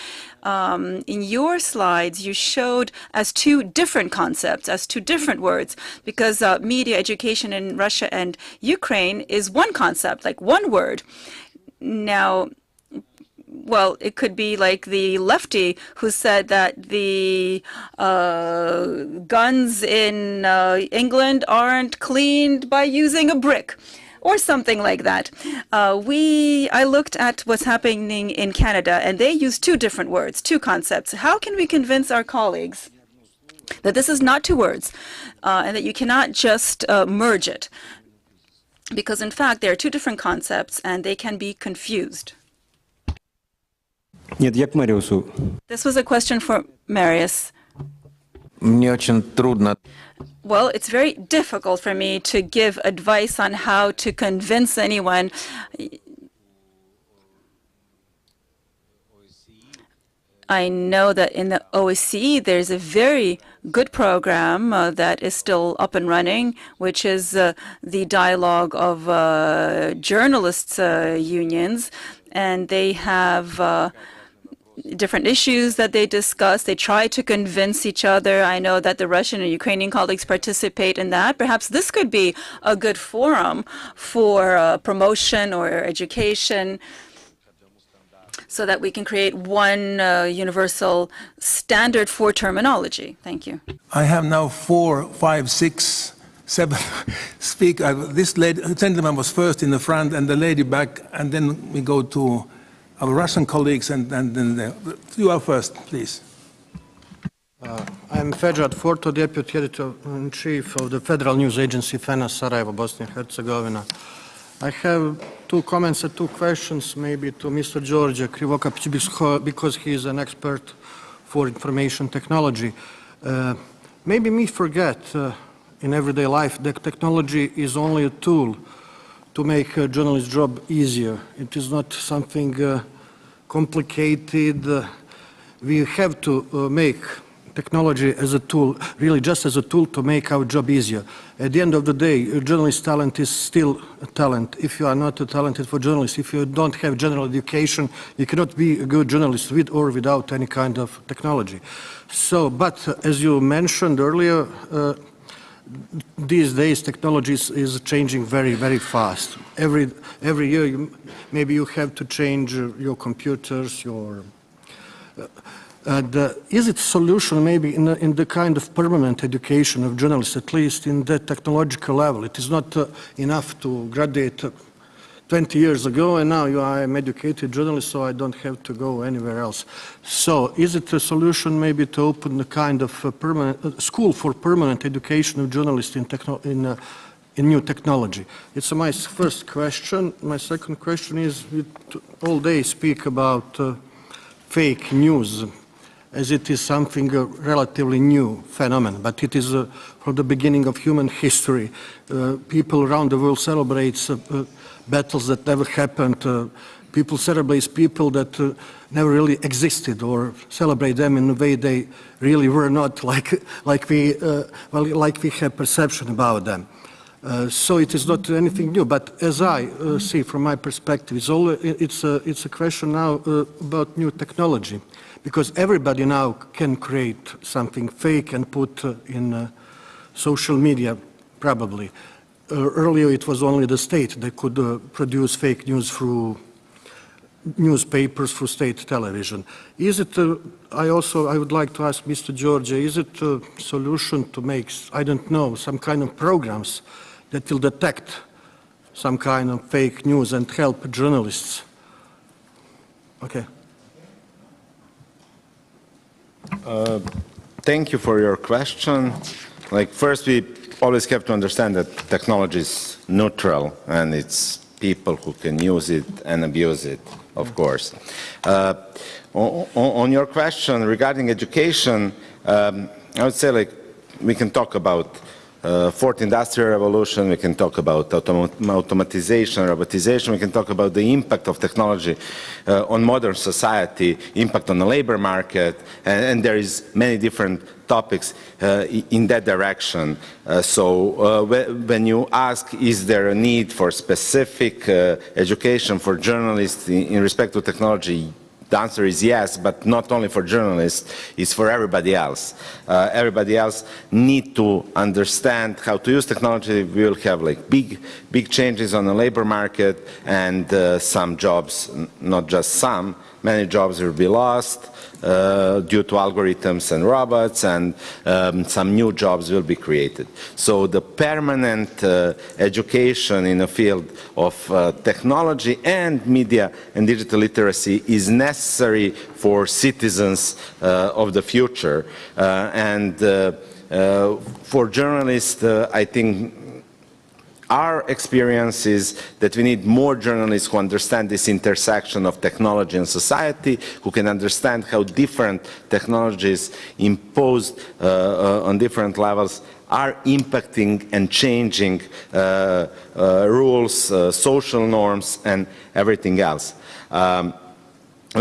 In your slides, you showed as two different concepts, as two different words, because media education in Russia and Ukraine is one concept, like one word. Now, well, it could be like the lefty who said that the guns in England aren't cleaned by using a brick, or something like that. I looked at what's happening in Canada, and they use two different words, two concepts. How can we convince our colleagues that this is not two words, and that you cannot just merge it? Because in fact, there are two different concepts, and they can be confused. Нет, я к Мариусу. This was a question for Marius. Мне очень трудно. Well, it's very difficult for me to give advice on how to convince anyone. I know that in the OSCE, there's a very good program that is still up and running, which is the dialogue of journalists' unions, and they have different issues that they discuss. They try to convince each other. I know that the Russian and Ukrainian colleagues participate in that. Perhaps this could be a good forum for promotion or education, so that we can create one universal standard for terminology. Thank you. I have now 4, 5, 6, 7 speakers. This gentleman was first in the front, and the lady back, and then we go to our Russian colleagues, and then you are first, please. I'm Feđat Forto, Deputy Editor-in-Chief of the Federal News Agency FENA, Saraiva, Bosnia and Herzegovina. I have 2 comments and 2 questions, maybe to Mr. George Krivokapic, because he is an expert for information technology. Maybe we forget in everyday life that technology is only a tool to make a journalist's job easier. It is not something complicated. We have to make technology as a tool, really just as a tool to make our job easier. At the end of the day, journalist talent is still a talent. If you are not a talented for journalists, if you don't have general education, you cannot be a good journalist with or without any kind of technology. So, but as you mentioned earlier, these days technology is changing very, very fast. Every year, maybe you have to change your computers, your is it a solution maybe in the kind of permanent education of journalists, at least in the technological level? It is not enough to graduate 20 years ago and now I am educated journalist, so I don't have to go anywhere else. So is it a solution maybe to open a kind of permanent school for permanent education of journalists in new technology? It's my first question. My second question is, we all day speak about fake news, as it is something relatively new phenomenon, but it is from the beginning of human history. People around the world celebrate battles that never happened. People celebrate people that never really existed, or celebrate them in a way they really were not, like we have perception about them. So it is not anything new, but as I see from my perspective, it's a question now about new technology. Because everybody now can create something fake and put in social media, probably. Earlier it was only the state that could produce fake news through newspapers through state television. Is it, I would like to ask Mr. Georgia, is it a solution to make, I don't know, some kind of programs that will detect some kind of fake news and help journalists? Okay. Thank you for your question. First, we always have to understand that technology is neutral, and it's people who can use it and abuse it, of course. On your question regarding education, I would say we can talk about Fourth Industrial Revolution, we can talk about automatization, robotization, we can talk about the impact of technology on modern society, impact on the labor market, and there is many different topics in that direction. So when you ask, is there a need for specific education for journalists in respect to technology, the answer is yes, but not only for journalists, it's for everybody else. Everybody else need to understand how to use technology. We will have big changes on the labor market, and some jobs, not just some, many jobs will be lost due to algorithms and robots, and some new jobs will be created. So the permanent education in the field of technology and media and digital literacy is necessary for citizens of the future. And for journalists, I think our experience is that we need more journalists who understand this intersection of technology and society, who can understand how different technologies imposed on different levels are impacting and changing rules, social norms, and everything else. When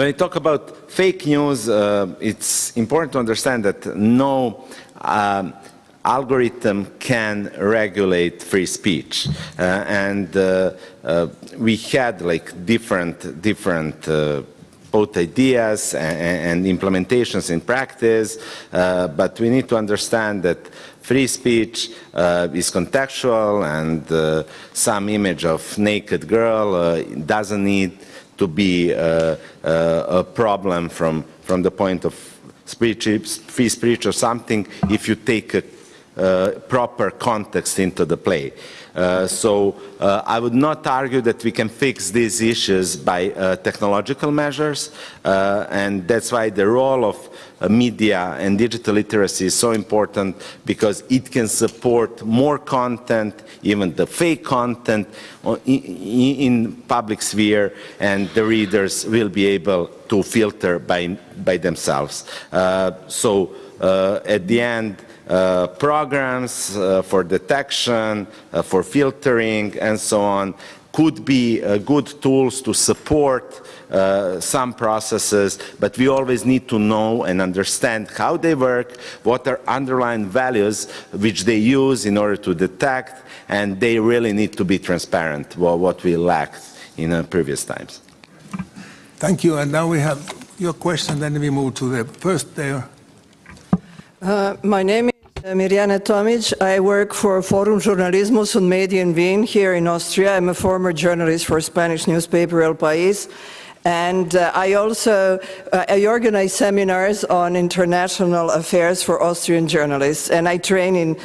I talk about fake news, it's important to understand that no algorithm can regulate free speech, and we had different both ideas and implementations in practice, but we need to understand that free speech is contextual, and some image of naked girl doesn't need to be a problem from the point of free speech or something if you take a proper context into the play. So I would not argue that we can fix these issues by technological measures, and that's why the role of media and digital literacy is so important, because it can support more content, even the fake content, in public sphere, and the readers will be able to filter by themselves. So at the end, programs for detection, for filtering, and so on, could be good tools to support some processes, but we always need to know and understand how they work, what are underlying values which they use in order to detect, and they really need to be transparent, what we lacked in previous times. Thank you, and now we have your question, then we move to the first there. My name is Mirjana Tomic. I work for Forum Jornalismus und Medien Wien here in Austria. I'm a former journalist for Spanish newspaper El País. And I also I organize seminars on international affairs for Austrian journalists. And I train in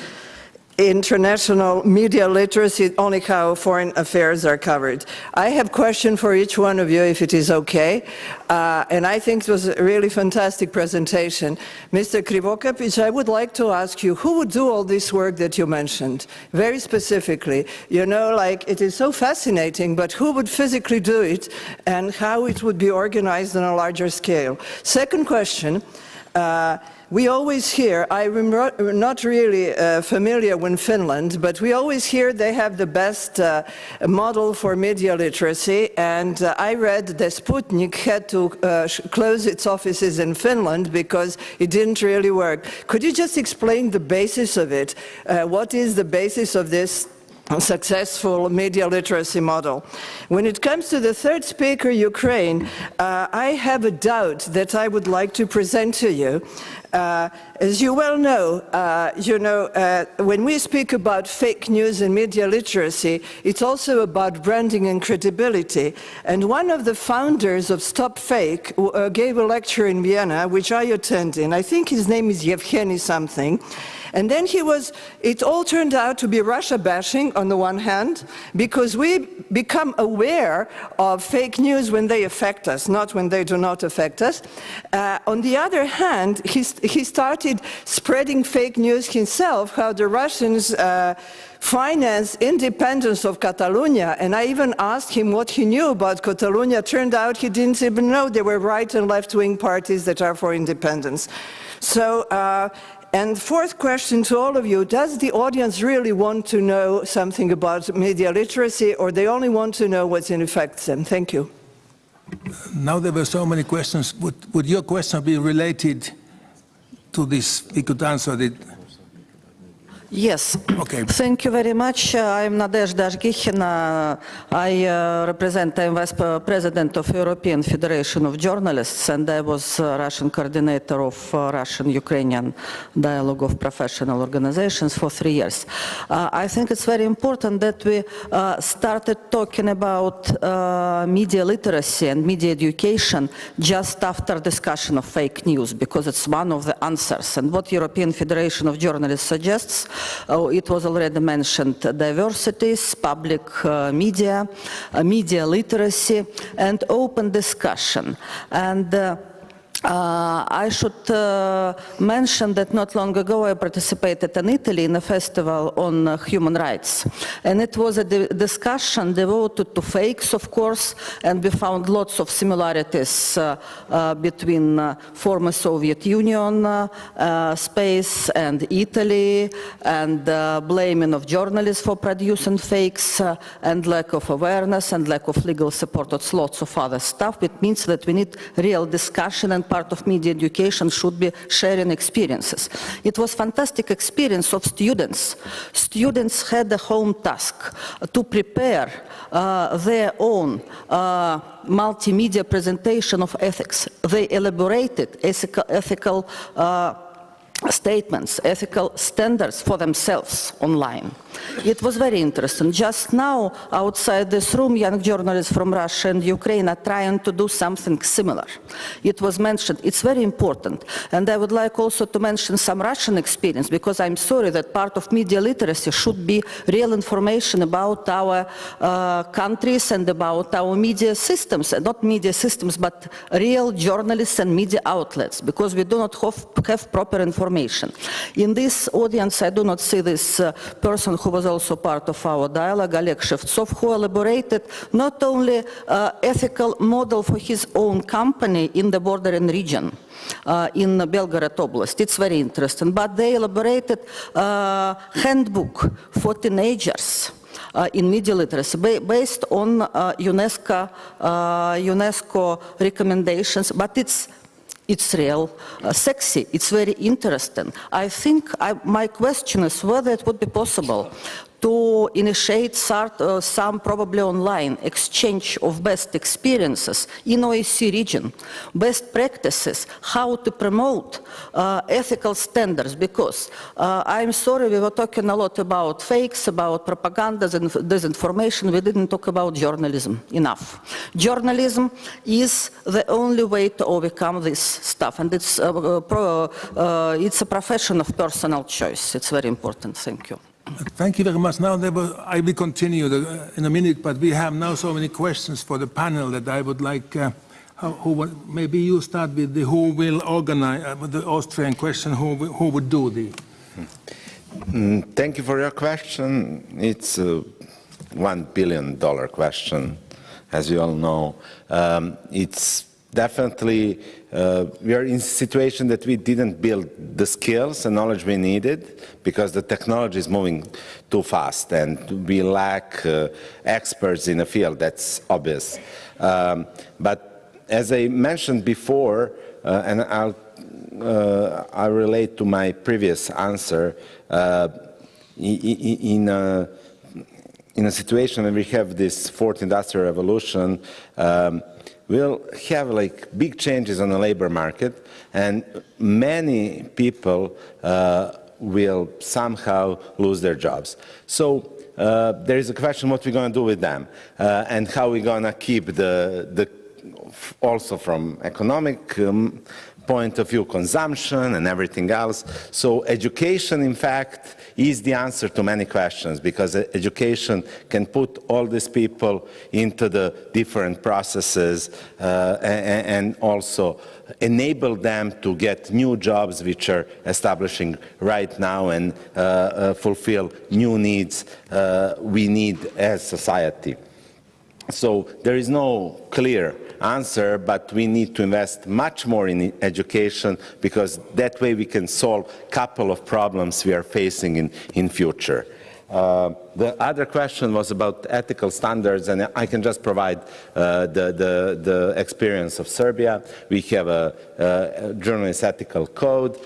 international media literacy, only how foreign affairs are covered. I have a question for each one of you, if it is okay. And I think it was a really fantastic presentation. Mr. Krivokapic, I would like to ask you, who would do all this work that you mentioned? Very specifically, you know, it is so fascinating, but who would physically do it, and how it would be organized on a larger scale? Second question, we always hear, I'm not really familiar with Finland, but we always hear they have the best model for media literacy, and I read that Sputnik had to close its offices in Finland because it didn't really work. Could you just explain the basis of it? What is the basis of this successful media literacy model. When it comes to the third speaker, Ukraine, I have a doubt that I would like to present to you. As you well know, when we speak about fake news and media literacy, it's also about branding and credibility. And one of the founders of Stop Fake gave a lecture in Vienna, which I attended. I think his name is Yevgeny something. And then it all turned out to be Russia bashing on the one hand, because we become aware of fake news when they affect us, not when they do not affect us. On the other hand, he started spreading fake news himself, how the Russians finance independence of Catalonia, and I even asked him what he knew about Catalonia. Turned out he didn't even know there were right and left-wing parties that are for independence. So, and fourth question to all of you, does the audience really want to know something about media literacy, or they only want to know what's in effect them? Thank you. Now there were so many questions. Would your question be related to this? We could answer it. Yes. Okay. Thank you very much. I'm Nadezhda Ashgikhina. I'm Vice President of European Federation of Journalists, and I was Russian coordinator of Russian-Ukrainian Dialogue of Professional Organizations for 3 years. I think it's very important that we started talking about media literacy and media education just after discussion of fake news, because it's one of the answers. And what European Federation of Journalists suggests, it was already mentioned, diversities, public media, media literacy, and open discussion. And I should mention that not long ago I participated in Italy in a festival on human rights. And it was a discussion devoted to fakes, of course, and we found lots of similarities between former Soviet Union space and Italy, and blaming of journalists for producing fakes, and lack of awareness and lack of legal support. It's lots of other stuff. It means that we need real discussion, and part of media education should be sharing experiences. It was fantastic experience of students. Students had a home task to prepare their own multimedia presentation of ethics. They elaborated ethical statements, ethical standards for themselves online. It was very interesting. Just now, outside this room, young journalists from Russia and Ukraine are trying to do something similar. It was mentioned. It's very important. And I would like also to mention some Russian experience, because I'm sorry that part of media literacy should be real information about our countries and about our media systems, not media systems, but real journalists and media outlets, because we do not have proper information. In this audience, I do not see this person who was also part of our dialogue, Oleg Shevtsov, who elaborated not only ethical model for his own company in the bordering region, in Belgorod Oblast. It's very interesting, but they elaborated handbook for teenagers in media literacy based on UNESCO recommendations, but it's real, sexy, it's very interesting. I think my question is whether it would be possible to initiate some probably online exchange of best experiences in OSCE region, best practices, how to promote ethical standards, because I'm sorry, we were talking a lot about fakes, about propaganda and disinformation. We didn't talk about journalism enough. Journalism is the only way to overcome this stuff, and it's a profession of personal choice. It's very important. Thank you. Thank you very much. Now, I will continue in a minute, but we have now so many questions for the panel that I would like, maybe you start with who will organize, the Austrian question, who would do the... Thank you for your question. It's a $1 billion question, as you all know. It's definitely, we are in a situation that we didn't build the skills and knowledge we needed, because the technology is moving too fast and we lack experts in the field. That's obvious. But as I mentioned before, and I'll relate to my previous answer, in in a situation where we have this fourth industrial revolution, we'll have like big changes on the labor market, and many people will somehow lose their jobs. So there is a question what we're going to do with them, and how we're going to keep the also from economic point of view, consumption and everything else. So education, in fact, is the answer to many questions, because education can put all these people into the different processes and also enable them to get new jobs which are establishing right now and fulfill new needs we need as society. So there is no clear answer, but we need to invest much more in education, because that way we can solve a couple of problems we are facing in future. The other question was about ethical standards, and I can just provide the experience of Serbia. We have a journalist ethical code,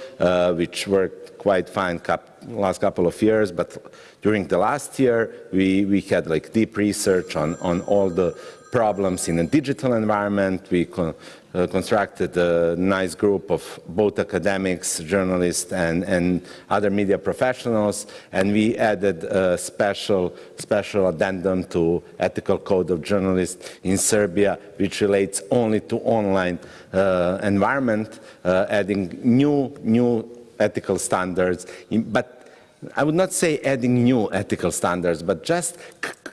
which worked quite fine last couple of years, but during the last year we had like deep research on all the problems in a digital environment. We constructed a nice group of both academics, journalists, and other media professionals, and we added a special addendum to ethical code of journalists in Serbia, which relates only to online environment, adding new ethical standards. But I would not say adding new ethical standards, but just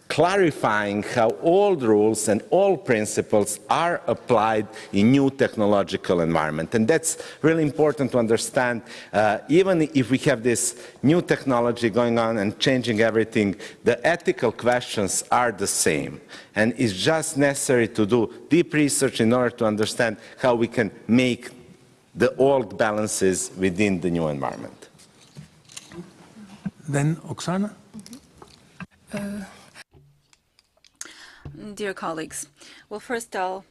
clarifying how old rules and all principles are applied in new technological environment. And that's really important to understand. Even if we have this new technology going on and changing everything, the ethical questions are the same. And it's just necessary to do deep research in order to understand how we can make the old balances within the new environment. Then Oksana. Dear colleagues, well, first I'll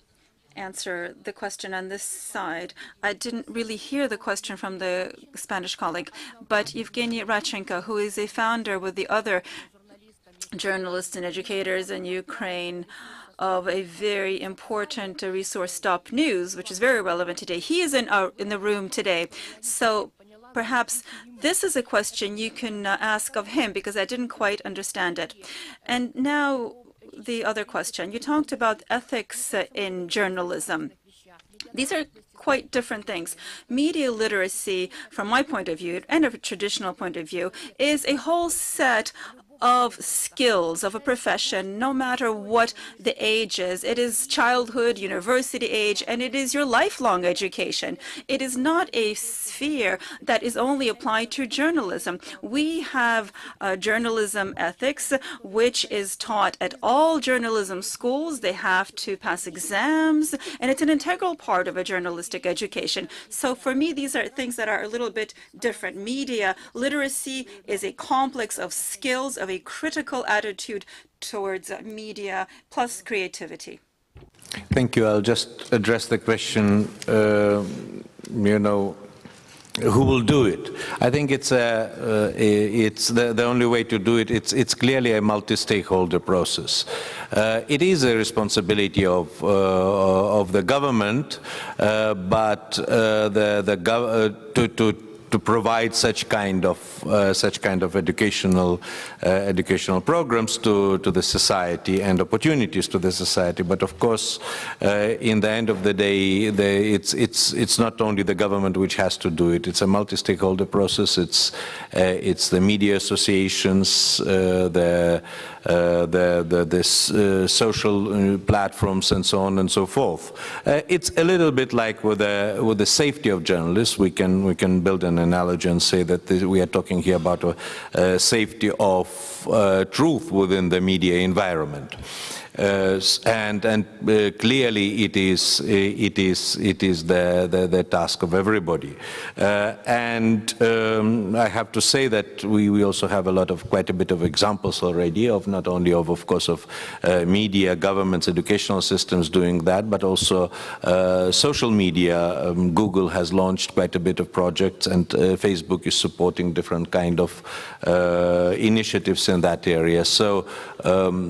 answer the question on this side. I didn't really hear the question from the Spanish colleague, but Evgeny Radchenko, who is a founder with the other journalists and educators in Ukraine of a very important resource, Stop News, which is very relevant today. He is in the room today. So perhaps this is a question you can ask of him, because I didn't quite understand it. And now the other question. You talked about ethics in journalism. These are quite different things. Media literacy, from my point of view, and a traditional point of view, is a whole set of skills of a profession, no matter what the age is. It is childhood, university age, and it is your lifelong education. It is not a sphere that is only applied to journalism. We have journalism ethics, which is taught at all journalism schools. They have to pass exams, and it's an integral part of a journalistic education. So for me, these are things that are a little bit different. Media literacy is a complex of skills, of a critical attitude towards media, plus creativity. Thank you. I'll just address the question, who will do it? I think it's the only way to do it. It's clearly a multi-stakeholder process. It is a responsibility of the government, but to provide such kind of educational programs to the society and opportunities to the society. But of course, in the end of the day, it's not only the government which has to do it. It's a multi-stakeholder process. It's the media associations, the social platforms, and so on and so forth. It's a little bit like with the safety of journalists. We can build an analogy and say that we are talking here about safety of truth within the media environment. And clearly it is the task of everybody. And I have to say that we also have quite a bit of examples already of not only of course, of media, governments, educational systems doing that, but also social media. Google has launched quite a bit of projects, and Facebook is supporting different kind of initiatives in that area. So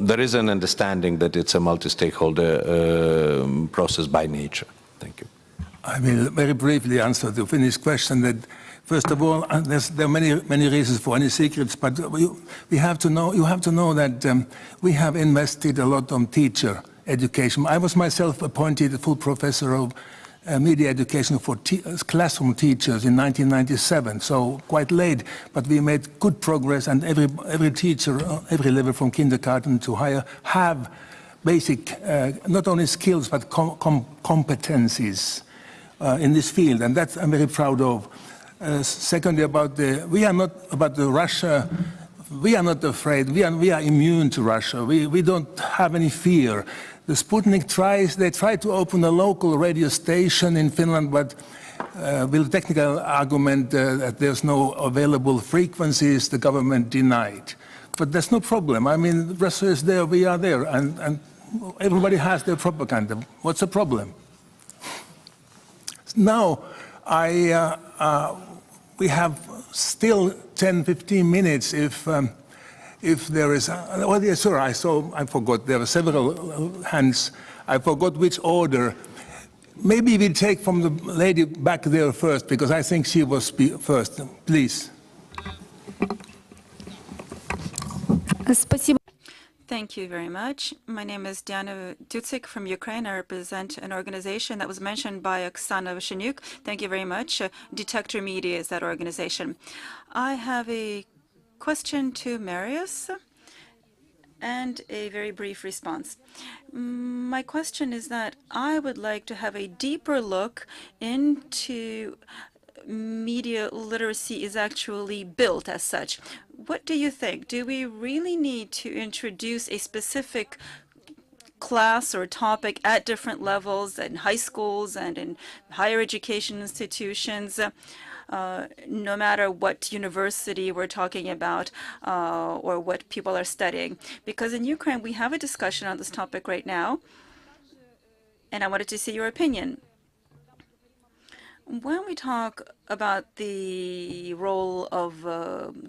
there is an understanding that it's a multi-stakeholder process by nature. Thank you. I will very briefly answer the Finnish question. That first of all, there are many reasons for any secrets, but we have to know. You have to know that we have invested a lot on teacher education. I was myself appointed a full professor of media education for classroom teachers in 1997, so quite late, but we made good progress, and every teacher, every level from kindergarten to higher, have basic, not only skills, but competencies in this field, and that I'm very proud of. Secondly, we are not Russia. We are not afraid. We are immune to Russia. We don't have any fear. The Sputnik they try to open a local radio station in Finland, but with technical argument that there's no available frequencies, the government denied. But that's no problem. I mean, Russia is there, we are there, and everybody has their propaganda. What's the problem? Now, we have still 10-15 minutes if there is. Oh, yes, sir. I forgot. There were several hands. I forgot which order. Maybe we take from the lady back there first, because I think she was first. Please. Thank you very much. My name is Diana Tutsik from Ukraine. I represent an organization that was mentioned by Oksana Vashanyuk. Thank you very much. Detector Media is that organization. I have a question to Marius and a very brief response. My question is that I would like to have a deeper look into media literacy is actually built as such. What do you think? Do we really need to introduce a specific class or topic at different levels in high schools and in higher education institutions, no matter what university we're talking about or what people are studying? Because in Ukraine, we have a discussion on this topic right now, and I wanted to see your opinion. When we talk about the role of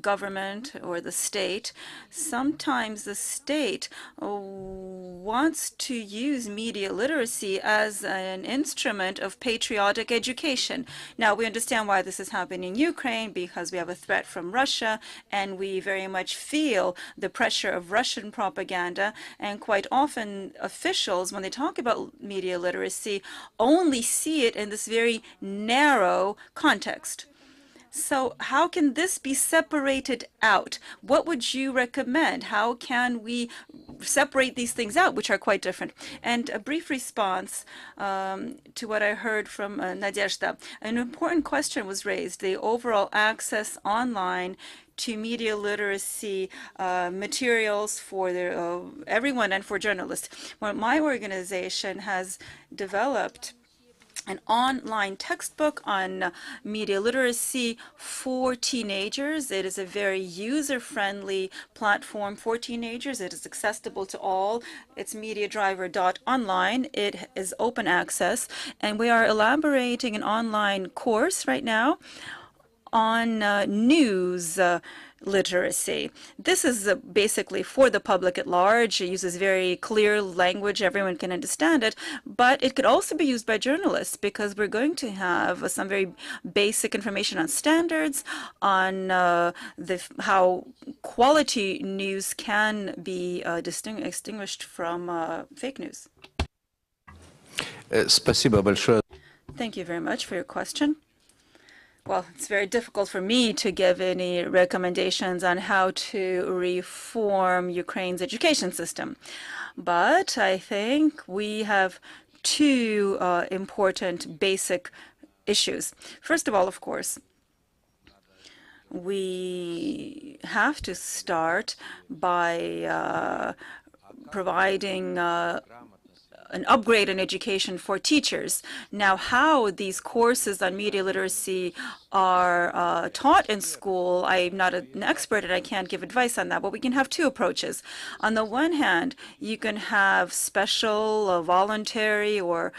government or the state, sometimes the state wants to use media literacy as an instrument of patriotic education. Now, we understand why this is happening in Ukraine, because we have a threat from Russia, and we very much feel the pressure of Russian propaganda. And quite often, officials, when they talk about media literacy, only see it in this very narrow context. So how can this be separated out? What would you recommend? How can we separate these things out, which are quite different? And a brief response to what I heard from Nadezhda. An important question was raised, the overall access online to media literacy materials for everyone and for journalists. Well, my organization has developed an online textbook on media literacy for teenagers. It is a very user-friendly platform for teenagers. It is accessible to all. It's mediadriver.online. It is open access, and we are elaborating an online course right now on news literacy. This is basically for the public at large. It uses very clear language. Everyone can understand it, but it could also be used by journalists, because we're going to have some very basic information on standards, on how quality news can be distinguished from fake news. Thank you very much for your question. Well, it's very difficult for me to give any recommendations on how to reform Ukraine's education system. But I think we have two important basic issues. First of all, of course, we have to start by providing an upgrade in education for teachers. Now, how these courses on media literacy are taught in school, I'm not an expert and I can't give advice on that, but we can have two approaches. On the one hand, you can have special voluntary or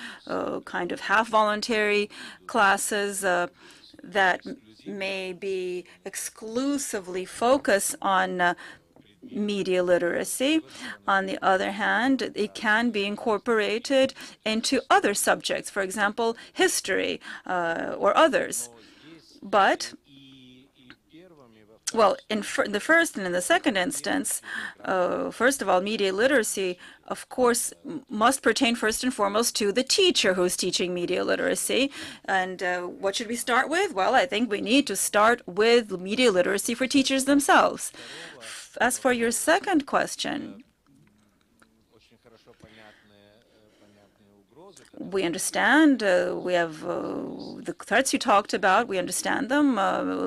kind of half voluntary classes that may be exclusively focused on media literacy. On the other hand, it can be incorporated into other subjects, for example, history or others. But, well, in the first and in the second instance, first of all, media literacy, of course, must pertain first and foremost to the teacher who's teaching media literacy. And what should we start with? Well, I think we need to start with media literacy for teachers themselves. As for your second question, we understand, we have the threats you talked about, we understand them.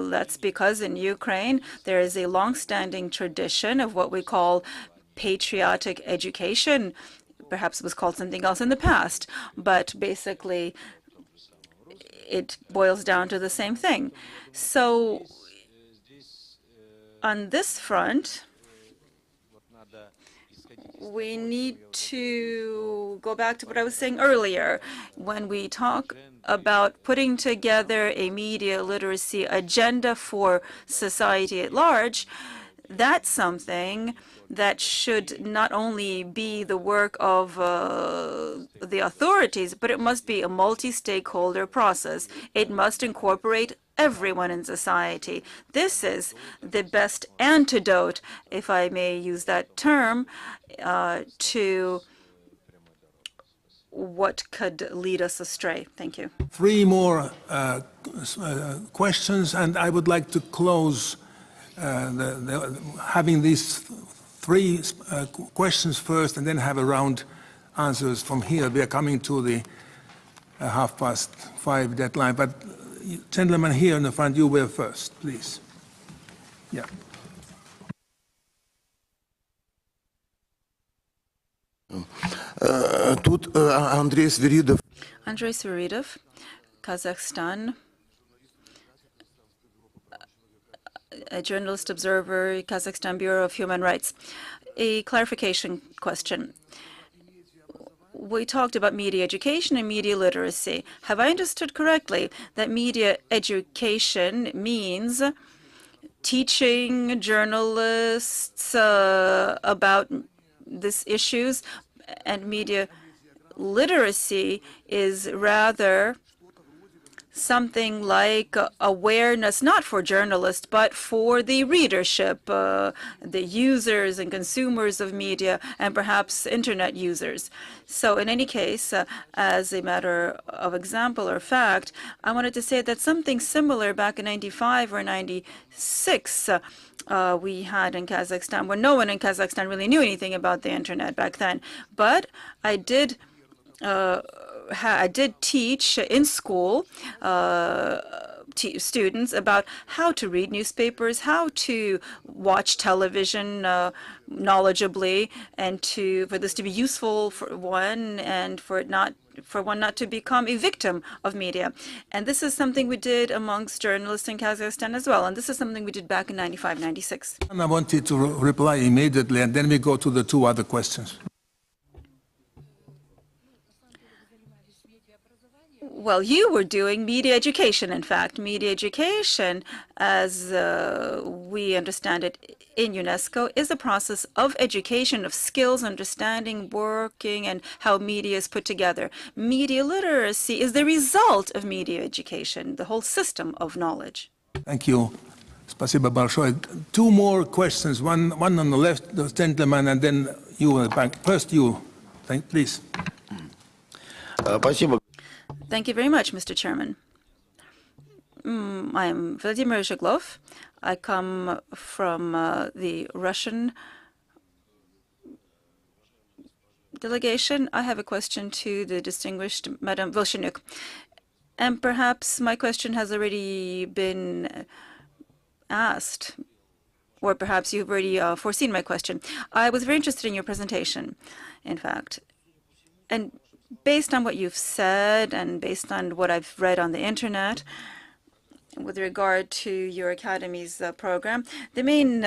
That's because in Ukraine there is a long-standing tradition of what we call patriotic education. Perhaps it was called something else in the past, but basically it boils down to the same thing. So on this front, we need to go back to what I was saying earlier. When we talk about putting together a media literacy agenda for society at large, that's something that should not only be the work of the authorities, but it must be a multi-stakeholder process. It must incorporate everyone in society. This is the best antidote, if I may use that term, to what could lead us astray. Thank you. Three more questions, and I would like to close having these three questions first and then have a round answers from here. We are coming to the 5:30 deadline, but gentlemen here in the front, you were first, please. Yeah. Andrei Sviridov. Andrei Sviridov, Kazakhstan, a journalist observer, Kazakhstan Bureau of Human Rights. A clarification question. We talked about media education and media literacy. Have I understood correctly that media education means teaching journalists about these issues, and media literacy is rather something like awareness, not for journalists, but for the readership, the users and consumers of media, and perhaps internet users. So in any case, as a matter of example or fact, I wanted to say that something similar back in 95 or 96 we had in Kazakhstan, when no one in Kazakhstan really knew anything about the internet back then. But I did teach in school students about how to read newspapers, how to watch television knowledgeably, and for this to be useful for one, and for one not to become a victim of media. And this is something we did amongst journalists in Kazakhstan as well. And this is something we did back in 95, 96. And I wanted to reply immediately, and then we go to the two other questions. Well, you were doing media education, in fact. Media education, as we understand it in UNESCO, is a process of education, of skills, understanding, working, and how media is put together. Media literacy is the result of media education, the whole system of knowledge. Thank you. Спасибо большое. Two more questions, one on the left, the gentleman, and then you in the back. First you, please. Спасибо. Thank you very much, Mr. Chairman. I am Vladimir Zhiglov. I come from the Russian delegation. I have a question to the distinguished Madam Volshenuk. And perhaps my question has already been asked, or perhaps you've already foreseen my question. I was very interested in your presentation, in fact. And based on what you've said and based on what I've read on the internet, with regard to your academy's program, the main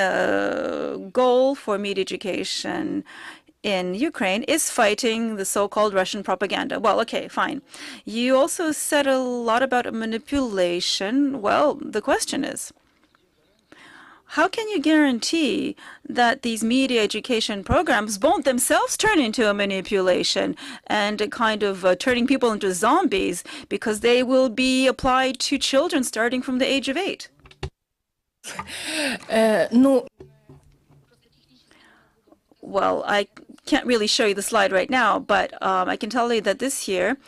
goal for media education in Ukraine is fighting the so-called Russian propaganda. Well, okay, fine. You also said a lot about manipulation. Well, the question is, how can you guarantee that these media education programs won't themselves turn into a manipulation and a kind of turning people into zombies because they will be applied to children starting from the age of 8? Ну, Well, I can't really show you the slide right now, but I can tell you that this year,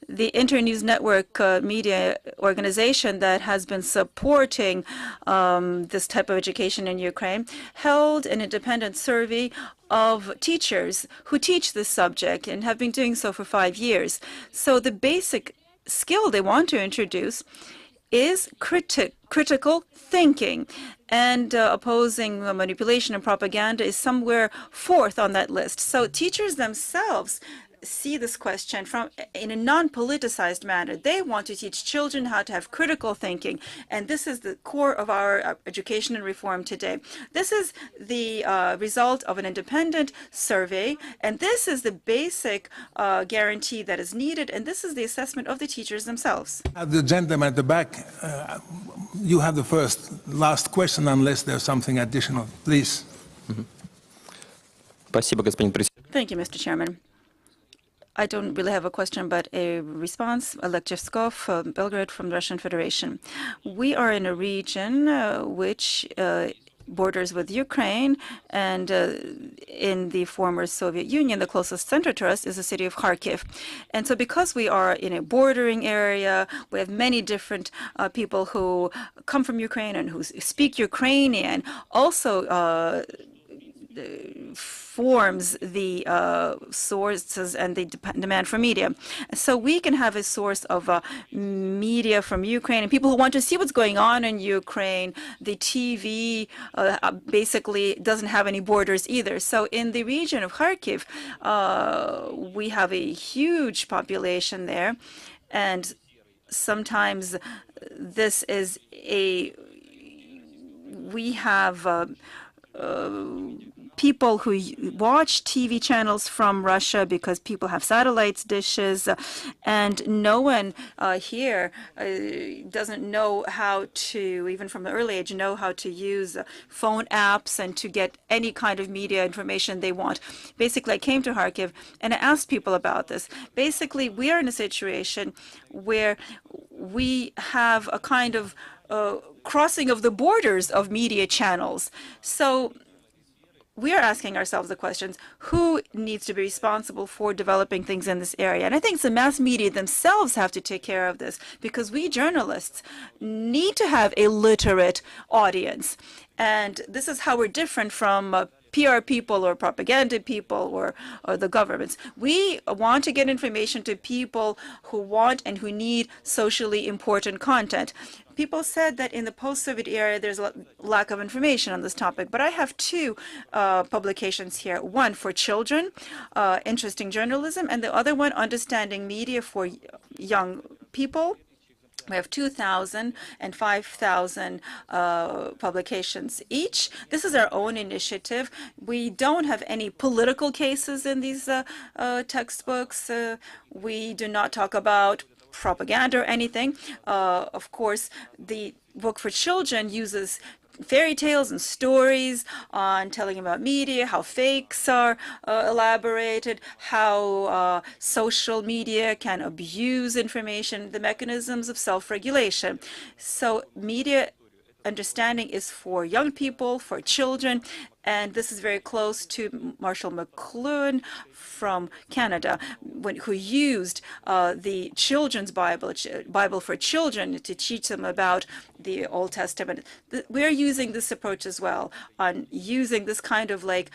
the Internews Network media organization that has been supporting this type of education in Ukraine held an independent survey of teachers who teach this subject and have been doing so for 5 years. So the basic skill they want to introduce is critical thinking, and opposing manipulation and propaganda is somewhere fourth on that list. So teachers themselves see this question in a non-politicized manner. They want to teach children how to have critical thinking, and this is the core of our education and reform today. This is the result of an independent survey, and this is the basic guarantee that is needed, and this is the assessment of the teachers themselves. The gentleman at the back, you have the last question, unless there's something additional. Please. Thank you, Mr. Chairman. I don't really have a question, but a response. Oleg Chevskov, Belgrade from the Russian Federation. We are in a region which borders with Ukraine, and in the former Soviet Union, the closest center to us is the city of Kharkiv. And so because we are in a bordering area, we have many different people who come from Ukraine and who speak Ukrainian, also forms the sources and the demand for media. So we can have a source of media from Ukraine, and people who want to see what's going on in Ukraine. The TV basically doesn't have any borders either. So in the region of Kharkiv, we have a huge population there, and sometimes this is we have people who watch TV channels from Russia because people have satellite dishes, and no one here doesn't know how to, even from the early age, know how to use phone apps and to get any kind of media information they want. Basically, I came to Kharkiv and I asked people about this. Basically, we are in a situation where we have a kind of crossing of the borders of media channels. So we are asking ourselves the questions, who needs to be responsible for developing things in this area? And I think the mass media themselves have to take care of this, because we journalists need to have a literate audience. And this is how we're different from PR people or propaganda people or the governments. We want to get information to people who want and who need socially important content. People said that in the post-Soviet era there's a lack of information on this topic, but I have two publications here. One for children, Interesting Journalism, and the other one, Understanding Media for Young People. We have 2,000 and 5,000 publications each. This is our own initiative. We don't have any political cases in these textbooks. We do not talk about propaganda or anything. Of course, the book for children uses fairy tales and stories on telling about media, how fakes are elaborated, how social media can abuse information, the mechanisms of self-regulation. So media understanding is for young people, for children, and this is very close to Marshall McLuhan from Canada, who used the children's Bible for children to teach them about the Old Testament. We're using this approach as well, on using this kind of like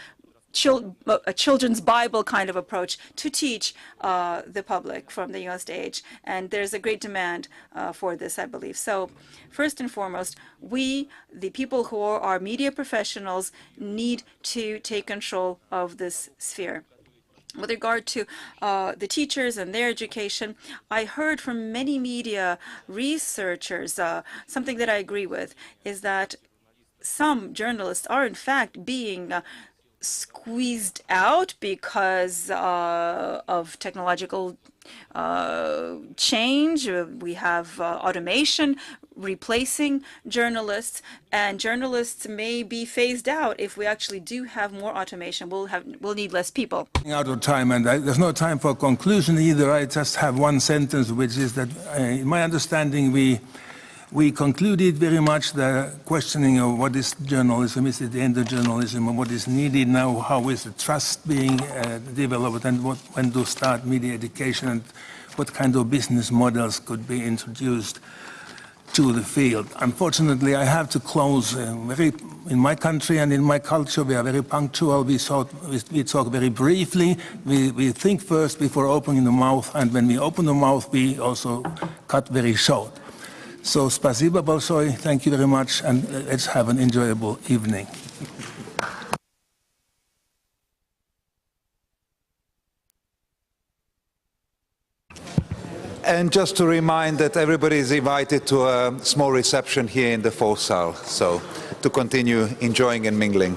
a children's Bible kind of approach to teach the public from the youngest age. And there's a great demand for this, I believe. So first and foremost, we, the people who are media professionals, need to take control of this sphere. With regard to the teachers and their education, I heard from many media researchers, something that I agree with, is that some journalists are in fact being squeezed out because of technological change. We have automation replacing journalists, and journalists may be phased out if we actually do have more automation. We'll need less people. Out of time, and there's no time for conclusion either. I just have one sentence, which is that, in my understanding, we concluded very much the questioning of what is journalism, is it the end of journalism, and what is needed now, how is the trust being developed, and when to start media education, and what kind of business models could be introduced to the field. Unfortunately, I have to close. In my country and in my culture, we are very punctual. We talk very briefly. We think first before opening the mouth, and when we open the mouth, we also cut very short. So, spasibo большое, thank you very much, and let's have an enjoyable evening. And just to remind that everybody is invited to a small reception here in the fourth saal, so to continue enjoying and mingling.